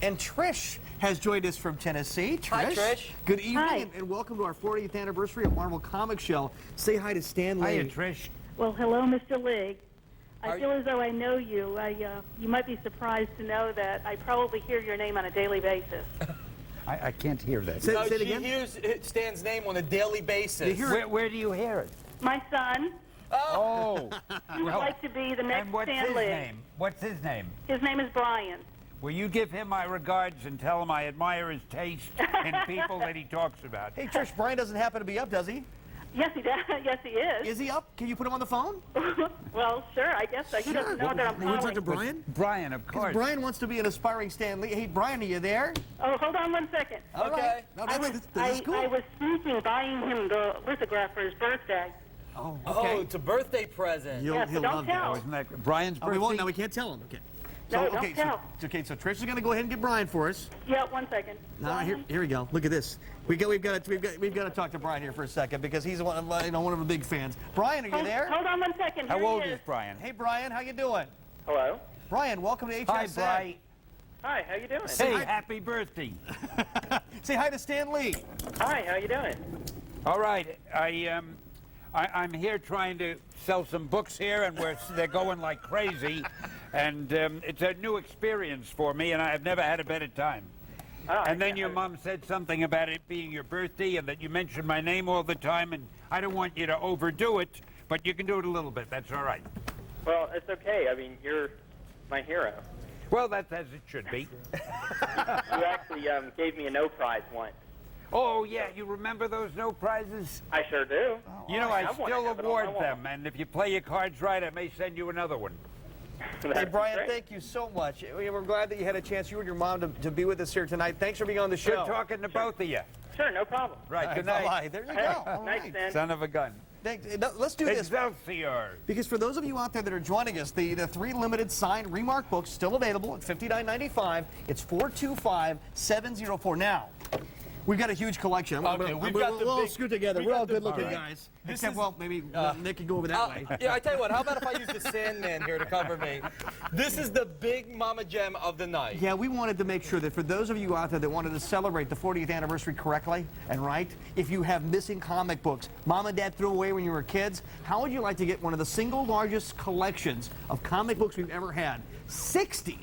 And Trish has joined us from Tennessee. Trish. Hi, Trish. Good evening, Hi. and welcome to our 40th anniversary of Marvel Comics Show. Say hi to Stan Lee. Hiya, Trish. Well, hello, Mr. Lee. I feel as though I know you. You might be surprised to know that I probably hear your name on a daily basis. I can't hear that. Say it She again. hears Stan's name on a daily basis. Where do you hear it? My son, Oh. he would like to be the next And what's Stan his Lee. name? What's his name? His name is Brian. Will you give him my regards and tell him I admire his taste in people that he talks about? Hey, Trish, Brian doesn't happen to be up, does he? Yes, he does. Yes, he is. Is he up? Can you put him on the phone? Well, sure, I guess so. He doesn't know that I'm You want to talk calling. to Brian? Brian, of Because course. Brian wants to be an aspiring Stan Lee. Hey, Brian, are you there? Oh, hold on 1 second. All Okay. right. No, this is cool. I was thinking buying him the lithograph for his birthday. Oh, Oh, it's a birthday present. Yes, he'll but don't love tell. that. Isn't that Brian's Oh, birthday? we won't. No, we can't tell him. Okay. No, don't okay, tell. So Trish is going to go ahead and get Brian for us. Yeah, 1 second. Now, here we go. Look at this. We've got to talk to Brian here for a second because he's one of the big fans. Brian, are you there? Hold on 1 second. How Here he old is Brian? Hey, Brian, how you doing? Hello. Brian, welcome to HSN. Hi, Brian. Hi, how you doing? Hey, happy birthday. Say hi to Stan Lee. Hi, how you doing? All right, I'm here trying to sell some books here, and they're going like crazy, and it's a new experience for me, and I've never had a better time. And then your mom said something about it being your birthday, and that you mentioned my name all the time, and I don't want you to overdo it, but you can do it a little bit. That's all right. Well, it's okay. I mean, you're my hero. Well, that's as it should be. You actually gave me a no prize once. Oh, yeah, you remember those no prizes? I sure do. You know, I have one. still I have it on my award wall. them, and if you play your cards right, I may send you another one. Hey, That's Brian, great. thank you so much. We're glad that you had a chance, you and your mom, to be with us here tonight. Thanks for being on the show. Good talking to both of you. Sure, no problem. Right, All right, good night. bye-bye. There you Hey, go. All nice, right. Dan. Son of a gun. Let's do this. Excelsior. Because for those of you out there that are joining us, the 3 limited signed remark books still available at $59.95. It's 425-704. Now, we've got a huge collection. Okay, we'll all scoot together. We're all good-looking right. guys. This Except, is- well, maybe Nick can go over that way. Yeah, I tell you what, how about if I use the Sandman here to cover me? This is the big mama gem of the night. Yeah, we wanted to make sure that for those of you out there that wanted to celebrate the 40th anniversary correctly and right, if you have missing comic books Mom and Dad threw away when you were kids, how would you like to get one of the single largest collections of comic books we've ever had? 60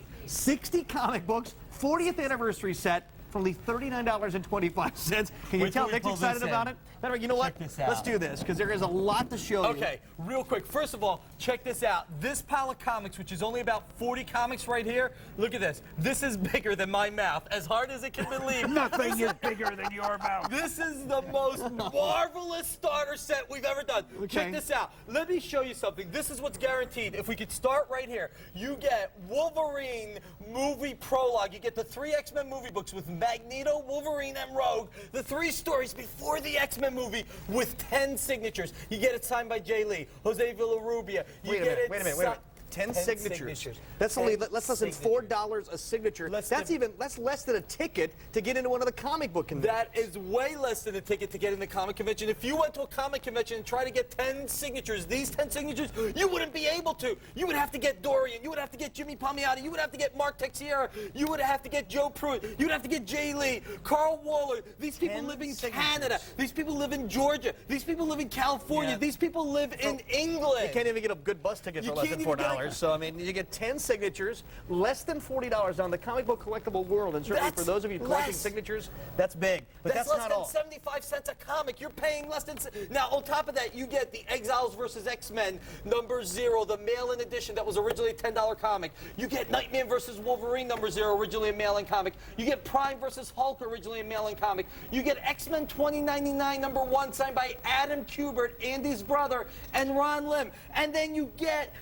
comic books, 40th anniversary set for only $39.25. Can you Wait tell till we Nick's pull excited this about in. it? Matter of fact, you know what? Check this out. Let's do this because there is a lot to show you. Okay, real quick. First of all, check this out. This pile of comics, which is only about 40 comics right here, look at this. This is bigger than my mouth, as hard as it can believe. Nothing is bigger than your mouth. This is the most marvelous starter set we've ever done. Okay. Check this out. Let me show you something. This is what's guaranteed. If we could start right here, you get Wolverine movie prologue. You get the 3 X-Men movie books with Magneto, Wolverine, and Rogue. The 3 stories before the X-Men movie with 10 signatures. You get it signed by Jay Lee, Jose Villarrubia. You Wait a get minute, it wait a minute. si- 10 10 signatures. That's only less than $4 a signature. That's less than a ticket to get into one of the comic book conventions. That is way less than a ticket to get in the comic convention. If you went to a comic convention and tried to get 10 signatures, these 10 signatures, you wouldn't be able to. You would have to get Dorian. You would have to get Jimmy Palmiotti. You would have to get Mark Texiera. You would have to get Joe Pruitt. You would have to get Jay Lee, Carl Waller. These people 10 live in signatures. Canada. These people live in Georgia. These people live in California. Yeah. These people live in England. You can't even get a good bus ticket for You less than can't even $4. get- So, I mean, you get 10 signatures, less than $40 on the comic book collectible world. And certainly That's for those of you collecting less. signatures, that's big. But that's less not than all. 75 cents a comic. You're paying less than... Now, on top of that, you get the Exiles vs. X-Men #0, the mail-in edition that was originally a $10 comic. You get Nightman vs. Wolverine #0, originally a mail-in comic. You get Prime vs. Hulk, originally a mail-in comic. You get X-Men 2099 #1, signed by Adam Kubert, Andy's brother, and Ron Lim. And then you get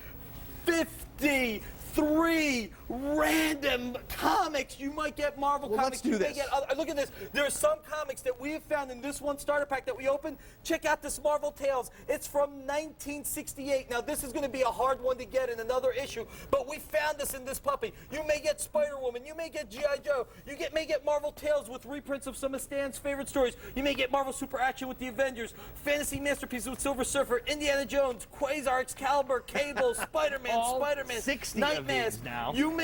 53 random comics. You might get Marvel Well, comics. let's do you may this. get other, look at this. There are some comics that we have found in this one starter pack that we opened. Check out this Marvel Tales. It's from 1968. Now, this is going to be a hard one to get in another issue, but we found this in this puppy. You may get Spider-Woman. You may get G.I. Joe. You may get Marvel Tales with reprints of some of Stan's favorite stories. You may get Marvel Super Action with the Avengers, Fantasy Masterpieces with Silver Surfer, Indiana Jones, Quasar, Excalibur, Cable, Spider-Man, All Spider-Man, 60 of Nightmares. these now. You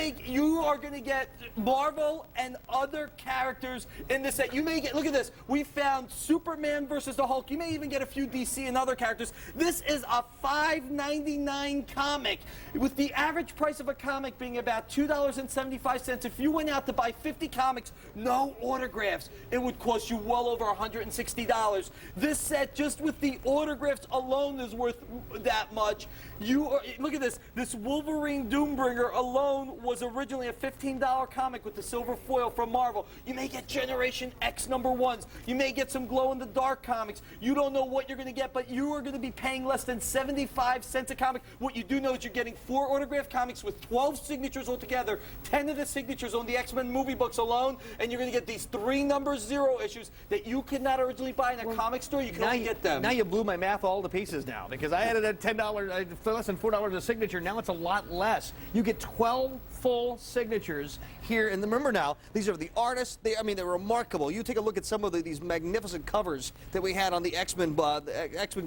are going to get Marvel and other characters in this set. You may get, look at this. We found Superman versus the Hulk. You may even get a few DC and other characters. This is a $5.99 comic, with the average price of a comic being about $2.75. If you went out to buy 50 comics, no autographs, it would cost you well over $160. This set, just with the autographs alone, is worth that much. Look at this. This Wolverine Doombringer alone was originally a $15 comic with the silver foil from Marvel. You may get Generation X #1s. You may get some glow-in-the-dark comics. You don't know what you're going to get, but you are going to be paying less than 75 cents a comic. What you do know is you're getting 4 autographed comics with 12 signatures altogether, 10 of the signatures on the X-Men movie books alone, and you're going to get these 3 #0 issues that you could not originally buy in a comic store. You can only get them. Now you blew my math all to pieces now, because I had it at $10, for less than $4 a signature. Now it's a lot less. You get 12 full signatures here. And remember now, these are the artists. They're remarkable. You take a look at some of these magnificent covers that we had on the X-Men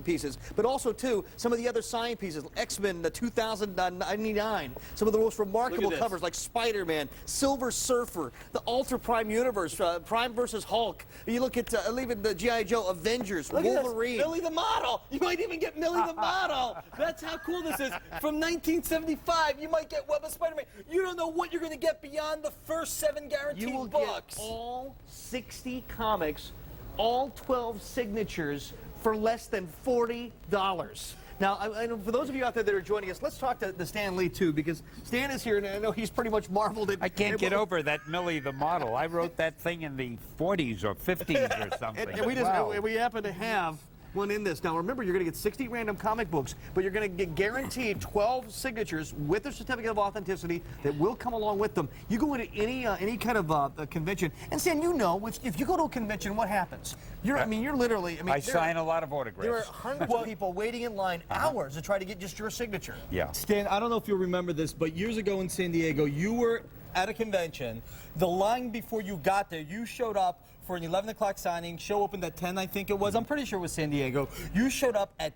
pieces, but also, too, some of the other signed pieces. X-Men 2099. Some of the most remarkable covers, like Spider-Man, Silver Surfer, the Ultra Prime Universe, Prime versus Hulk. You look at even the G.I. Joe, Avengers, Look at Wolverine. this, Millie the Model. You might even get Millie the Model. That's how cool this is. From 1975, you might get Web of Spider-Man. You don't know what you're going to get beyond the first 7 guaranteed You will books. get all 60 comics, all 12 signatures for less than $40. Now, I know for those of you out there that are joining us, let's talk to Stan Lee, too, because Stan is here, and I know he's pretty much marveled at... I can't get over that Millie the model. I wrote that thing in the 40s or 50s or something. And we Wow. we happen to have one in this. Now, remember, you're going to get 60 random comic books, but you're going to get guaranteed 12 signatures with a certificate of authenticity that will come along with them. You go into any kind of a convention, and Stan, you know, if you go to a convention, what happens? You're literally... I sign a lot of autographs. There are hundreds of people waiting in line hours to try to get just your signature. Yeah. Stan, I don't know if you'll remember this, but years ago in San Diego, you were at a convention. The line before you got there, you showed up for an 11 o'clock signing. Show opened at 10, I think it was. I'm pretty sure it was San Diego. You showed up at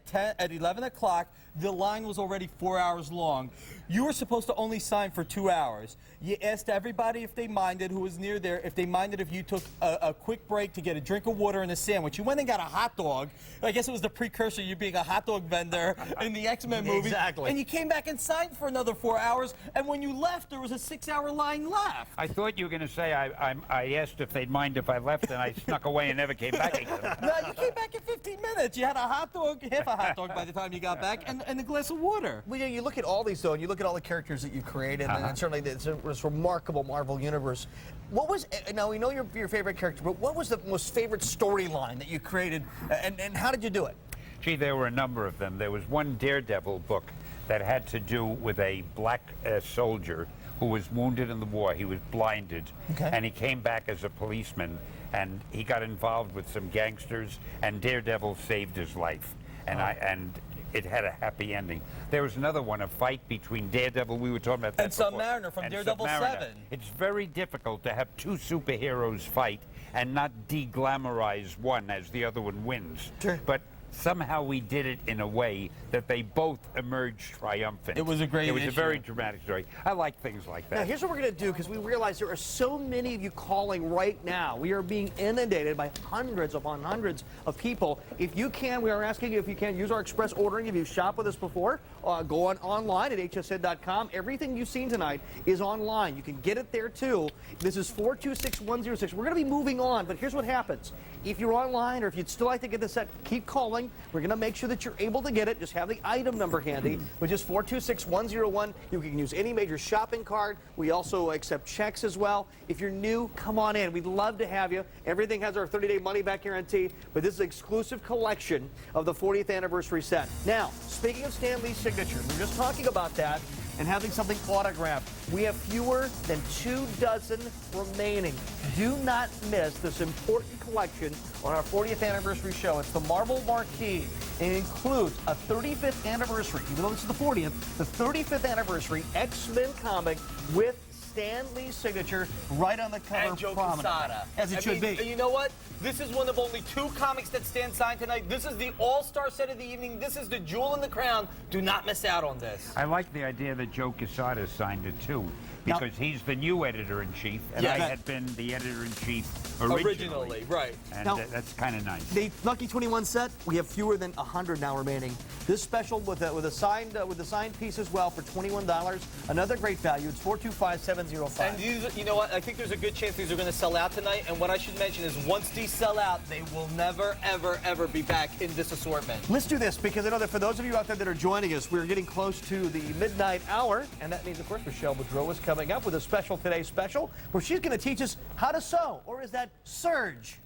11 o'clock. The line was already 4 hours long. You were supposed to only sign for 2 hours. You asked everybody if they minded, who was near there, if they minded if you took a quick break to get a drink of water and a sandwich. You went and got a hot dog. I guess it was the precursor, you being a hot dog vendor in the X-Men movie. Exactly. And you came back and signed for another 4 hours, and when you left, there was a 6-hour line left. I thought you were going to say I asked if they'd mind if I left, and I snuck away and never came back again. No, you came back in 15 minutes. You had a hot dog, half a hot dog by the time you got back, and a glass of water. Well, you look at all these, though, and you look at all the characters that you created, and certainly it's a remarkable Marvel universe. What was, now we know your favorite character, but what was the most favorite storyline that you created, and how did you do it? Gee, there were a number of them. There was one Daredevil book that had to do with a black soldier who was wounded in the war. He was blinded, and he came back as a policeman, and he got involved with some gangsters, and Daredevil saved his life. And it had a happy ending. There was another one, a fight between Daredevil, we were talking about that and before, Submariner from and Daredevil Submariner. 7. It's very difficult to have two superheroes fight and not de-glamorize one as the other one wins. Sure. But somehow we did it in a way that they both emerged triumphant. It was a great It was a issue. very dramatic story. I like things like that. Now, here's what we're going to do, because we realize there are so many of you calling right now. We are being inundated by hundreds upon hundreds of people. If you can, we are asking you if you can use our express ordering. If you've shopped with us before, go online at hsn.com. Everything you've seen tonight is online. You can get it there, too. This is 426-106. We're going to be moving on, but here's what happens. If you're online or if you'd still like to get this set, keep calling. We're going to make sure that you're able to get it. Just have the item number handy, which is 426-101. You can use any major shopping card. We also accept checks as well. If you're new, come on in. We'd love to have you. Everything has our 30-day money-back guarantee, but this is an exclusive collection of the 40th anniversary set. Now, speaking of Stan Lee's signature, we're just talking about that and having something autographed. We have fewer than 24 remaining. Do not miss this important collection on our 40th anniversary show. It's the Marvel Marquee. It includes a 35th anniversary, even though this is the 40th, the 35th anniversary X-Men comic with Stan Lee's signature right on the cover. And Joe prominent, Quesada. as it should be. And you know what? This is one of only 2 comics that Stan signed tonight. This is the all-star set of the evening. This is the jewel in the crown. Do not miss out on this. I like the idea that Joe Quesada signed it, too, because he's the new editor-in-chief, and Yeah. I had been the editor-in-chief originally. Right. And Now- that's kind of nice. The Lucky 21 set, we have fewer than 100 now remaining. This special with a signed piece as well for $21. Another great value. It's 425-705. And these, you know what? I think there's a good chance these are going to sell out tonight. And what I should mention is once these sell out, they will never, ever, ever be back in this assortment. Let's do this, because I know that for those of you out there that are joining us, we're getting close to the midnight hour, and that means, of course, Michelle Boudreau is coming up with a special Today Special, where she's going to teach us how to sew, or is that surge?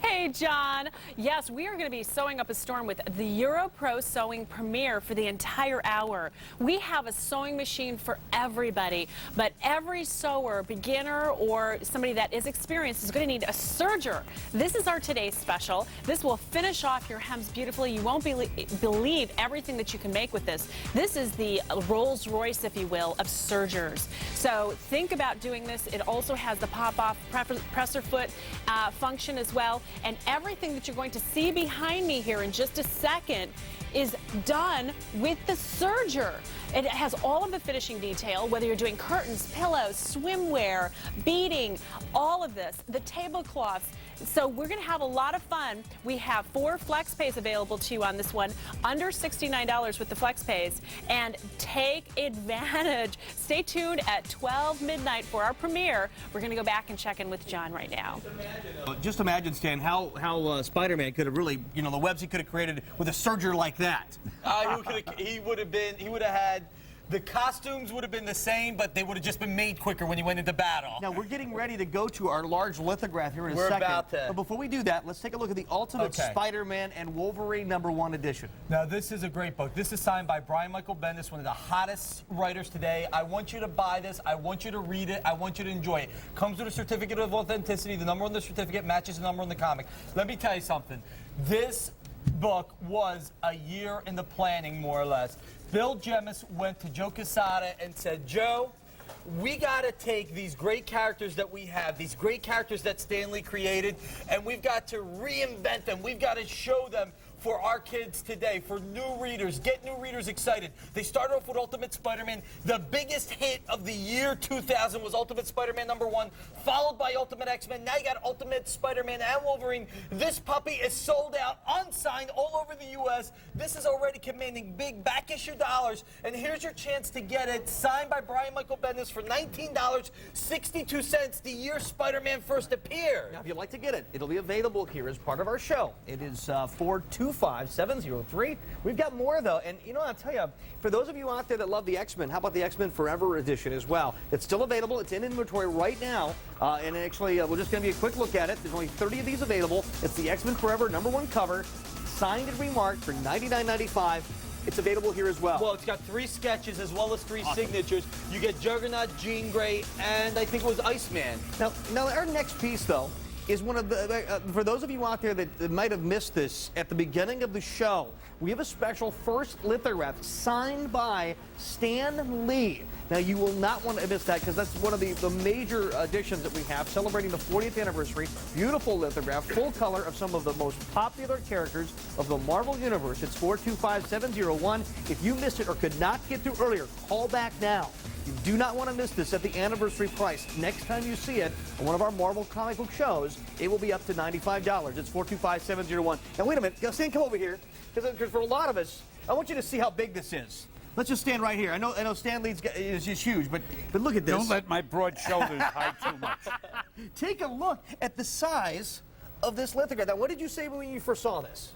Hey, John. Yes, we are going to be sewing up a storm with the EuroPro Sewing Premiere for the entire hour. We have a sewing machine for everybody, but every sewer, beginner or somebody that is experienced, is going to need a serger. This is our today's special. This will finish off your hems beautifully. You won't believe everything that you can make with this. This is the Rolls Royce, if you will, of sergers. So think about doing this. It also has the pop-off presser foot function as well, and everything that you're going to see behind me here in just a second is done with the serger. It has all of the finishing detail, whether you're doing curtains, pillows, swimwear, beading, all of this, the tablecloths. So we're going to have a lot of fun. We have 4 flex pays available to you on this one, under $69 with the flex pays, and take advantage. Stay tuned at 12 midnight for our premiere. We're going to go back and check in with John right now. Just imagine, Stan, how Spider-Man could have really, the webs he could have created with a surger like that. He would have had. The costumes would have been the same, but they would have just been made quicker when he went into battle. Now, we're getting ready to go to our large lithograph here in a We're second. about to. But before we do that, let's take a look at the Ultimate Spider-Man and Wolverine #1 edition. Now, this is a great book. This is signed by Brian Michael Bendis, one of the hottest writers today. I want you to buy this. I want you to read it. I want you to enjoy it. Comes with a certificate of authenticity. The number on the certificate matches the number on the comic. Let me tell you something. This book was a year in the planning, more or less. Bill Jemas went to Joe Quesada and said, Joe, we got to take these great characters that we have, these great characters that Stan Lee created, and we've got to reinvent them. We've got to show them for our kids today, for new readers. Get new readers excited. They started off with Ultimate Spider-Man. The biggest hit of the year 2000 was Ultimate Spider-Man #1, followed by Ultimate X-Men. Now you got Ultimate Spider-Man and Wolverine. This puppy is sold out, unsigned, all over the U.S. This is already commanding big back-issue dollars, and here's your chance to get it, signed by Brian Michael Bendis for $19.62 the year Spider-Man first appeared. Now, if you'd like to get it, it'll be available here as part of our show. It is 425-703. We've got more, though, and I'll tell you, for those of you out there that love the X-Men, how about the X-Men Forever edition as well? It's still available. It's in inventory right now, and actually, we're just going to be a quick look at it. There's only 30 of these available. It's the X-Men Forever #1 cover, signed and remarked for $99.95. It's available here as well. Well, it's got 3 sketches as well as 3 signatures. You get Juggernaut, Jean Grey, and I think it was Iceman. Now our next piece, though, is one of the, for those of you out there that might have missed this at the beginning of the show, we have a special first lithograph signed by Stan Lee. Now, you will not want to miss that because that's one of the major additions that we have, celebrating the 40th anniversary. Beautiful lithograph, full color of some of the most popular characters of the Marvel Universe. It's 425-701. If you missed it or could not get through earlier, call back now. You do not want to miss this at the anniversary price. Next time you see it on one of our Marvel comic book shows, it will be up to $95. It's 425-701. Now, wait a minute. Stan, come over here. Because for a lot of us, I want you to see how big this is. Let's just stand right here. I know Stan Lee's is huge, but look at this. Don't let my broad shoulders hide too much. Take a look at the size of this lithograph. Now, what did you say when you first saw this?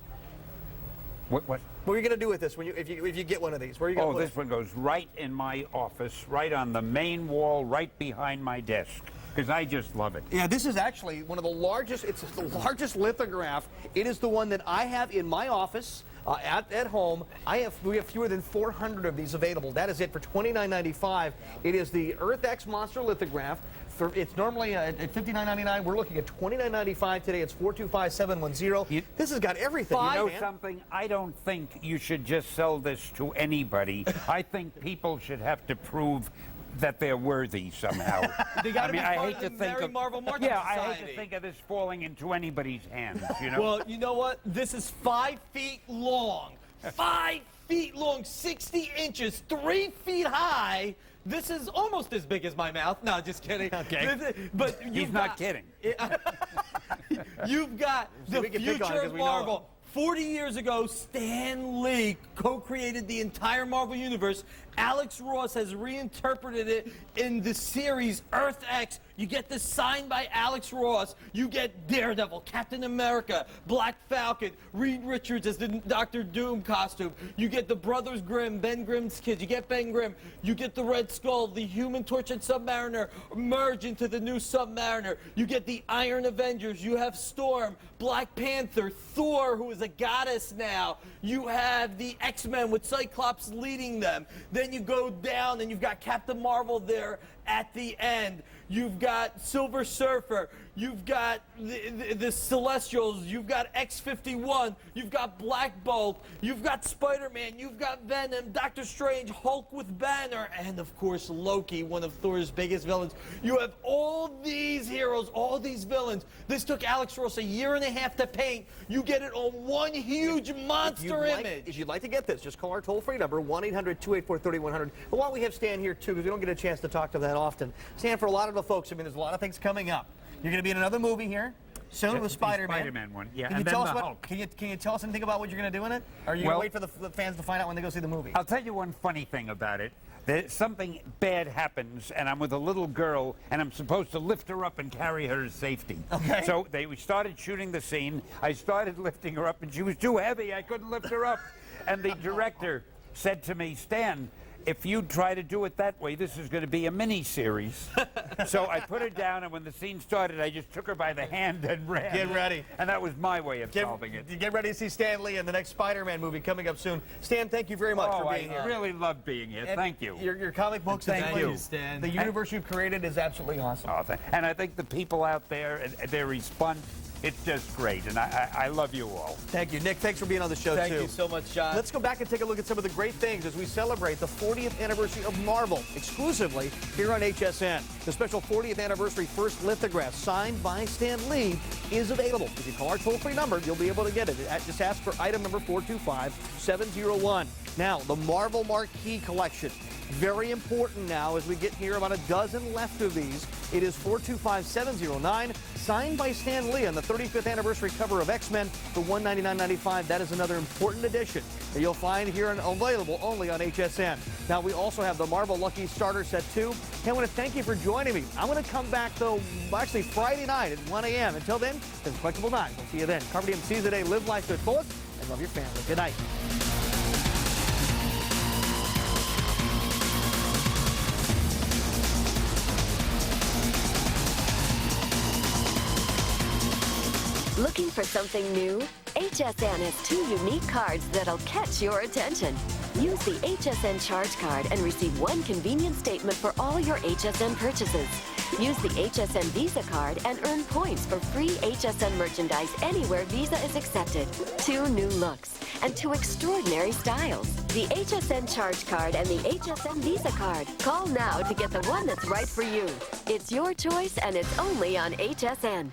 What? What are you going to do with this if you get one of these? Where are you going to put this one goes right in my office, right on the main wall, right behind my desk. Because I just love it. Yeah, this is actually one of the largest. It's the largest lithograph. It is the one that I have in my office. At home, we have fewer than 400 of these available. That is it for $29.95. It is the Earth X Monster lithograph. It's normally at $59.99. We're looking at $29.95 today. It's 425-710. This has got everything. You know something? I don't think you should just sell this to anybody. I think people should have to prove that they're worthy somehow. I hate to think of Marvel I hate to think of this falling into anybody's hands. Well, you know what? This is 5 feet long. 5 feet long, 60 inches, 3 feet high. This is almost as big as my mouth. No, just kidding. Okay. But he's not kidding. You've got the future of Marvel. 40 years ago, Stan Lee co-created the entire Marvel Universe. Alex Ross has reinterpreted it in the series Earth X. You get this signed by Alex Ross. You get Daredevil, Captain America, Black Falcon, Reed Richards as the Doctor Doom costume. You get the Brothers Grimm, Ben Grimm's kids. You get Ben Grimm. You get the Red Skull, the Human Torch and Submariner merge into the new Submariner. You get the Iron Avengers. You have Storm, Black Panther, Thor, who is a goddess now. You have the X-Men with Cyclops leading them. Then you go down and you've got Captain Marvel there at the end. You've got Silver Surfer. You've got the Celestials. You've got X-51. You've got Black Bolt. You've got Spider-Man. You've got Venom, Doctor Strange, Hulk with Banner, and of course Loki, one of Thor's biggest villains. You have all these heroes, all these villains. This took Alex Ross a year and a half to paint. You get it on one huge monster image. If you'd like to get this, just call our toll-free number, 1-800-284-3100. But while we have Stan here, too, because we don't get a chance to talk to him that often, Stan, for a lot of the folks, there's a lot of things coming up. You're going to be in another movie here. Soon with The Spider-Man. Spider-Man one, yeah. Can you And then tell us the what? Hulk. Can you tell us anything about what you're going to do in it? Or are you going to wait for the fans to find out when they go see the movie? I'll tell you one funny thing about it. Something bad happens, and I'm with a little girl, and I'm supposed to lift her up and carry her to safety. Okay. So we started shooting the scene. I started lifting her up, and she was too heavy. I couldn't lift her up. And the director said to me, Stan, if you try to do it that way, this is going to be a mini-series. So I put her down, and when the scene started, I just took her by the hand and ran. Get ready. And that was my way of solving it. Get ready to see Stan Lee in the next Spider-Man movie coming up soon. Stan, thank you very much for being here. I really love being here. And Thank you. Your comic books, Thank you, Stan. The universe you've created is absolutely awesome. Oh, and I think the people out there, and their response, it's just great. And I love you all. Thank you. Nick, thanks for being on the show, Thank too. you so much, John. Let's go back and take a look at some of the great things as we celebrate the 40th anniversary of Marvel, exclusively here on HSN. The special 40th anniversary first lithograph signed by Stan Lee is available. If you call our toll-free number, you'll be able to get it. Just ask for item number 425-701. Now, the Marvel Marquee Collection. Very important now as we get here about a dozen left of these. It is 425-709, signed by Stan Lee on the 35th anniversary cover of X-Men for $199.95. That is another important addition that you'll find here and available only on HSN. Now, we also have the Marvel Lucky Starter Set 2. I want to thank you for joining me. I'm going to come back, though, actually Friday night at 1 a.m. Until then, it's Collectible Knives. We'll see you then. Carpe Diem Season Day. Live life to its fullest and love your family. Good night. Looking for something new? HSN has 2 unique cards that'll catch your attention. Use the HSN charge card and receive 1 convenient statement for all your HSN purchases. Use the HSN Visa card and earn points for free HSN merchandise anywhere Visa is accepted. 2 new looks and 2 extraordinary styles. The HSN charge card and the HSN Visa card. Call now to get the one that's right for you. It's your choice and it's only on HSN.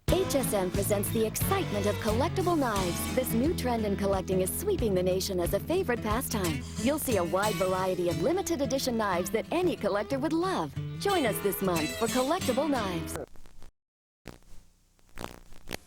HSN presents the excitement of collectible knives. This new trend in collecting is sweeping the nation as a favorite pastime. You'll see a wide variety of limited edition knives that any collector would love. Join us this month for Collectible Knives.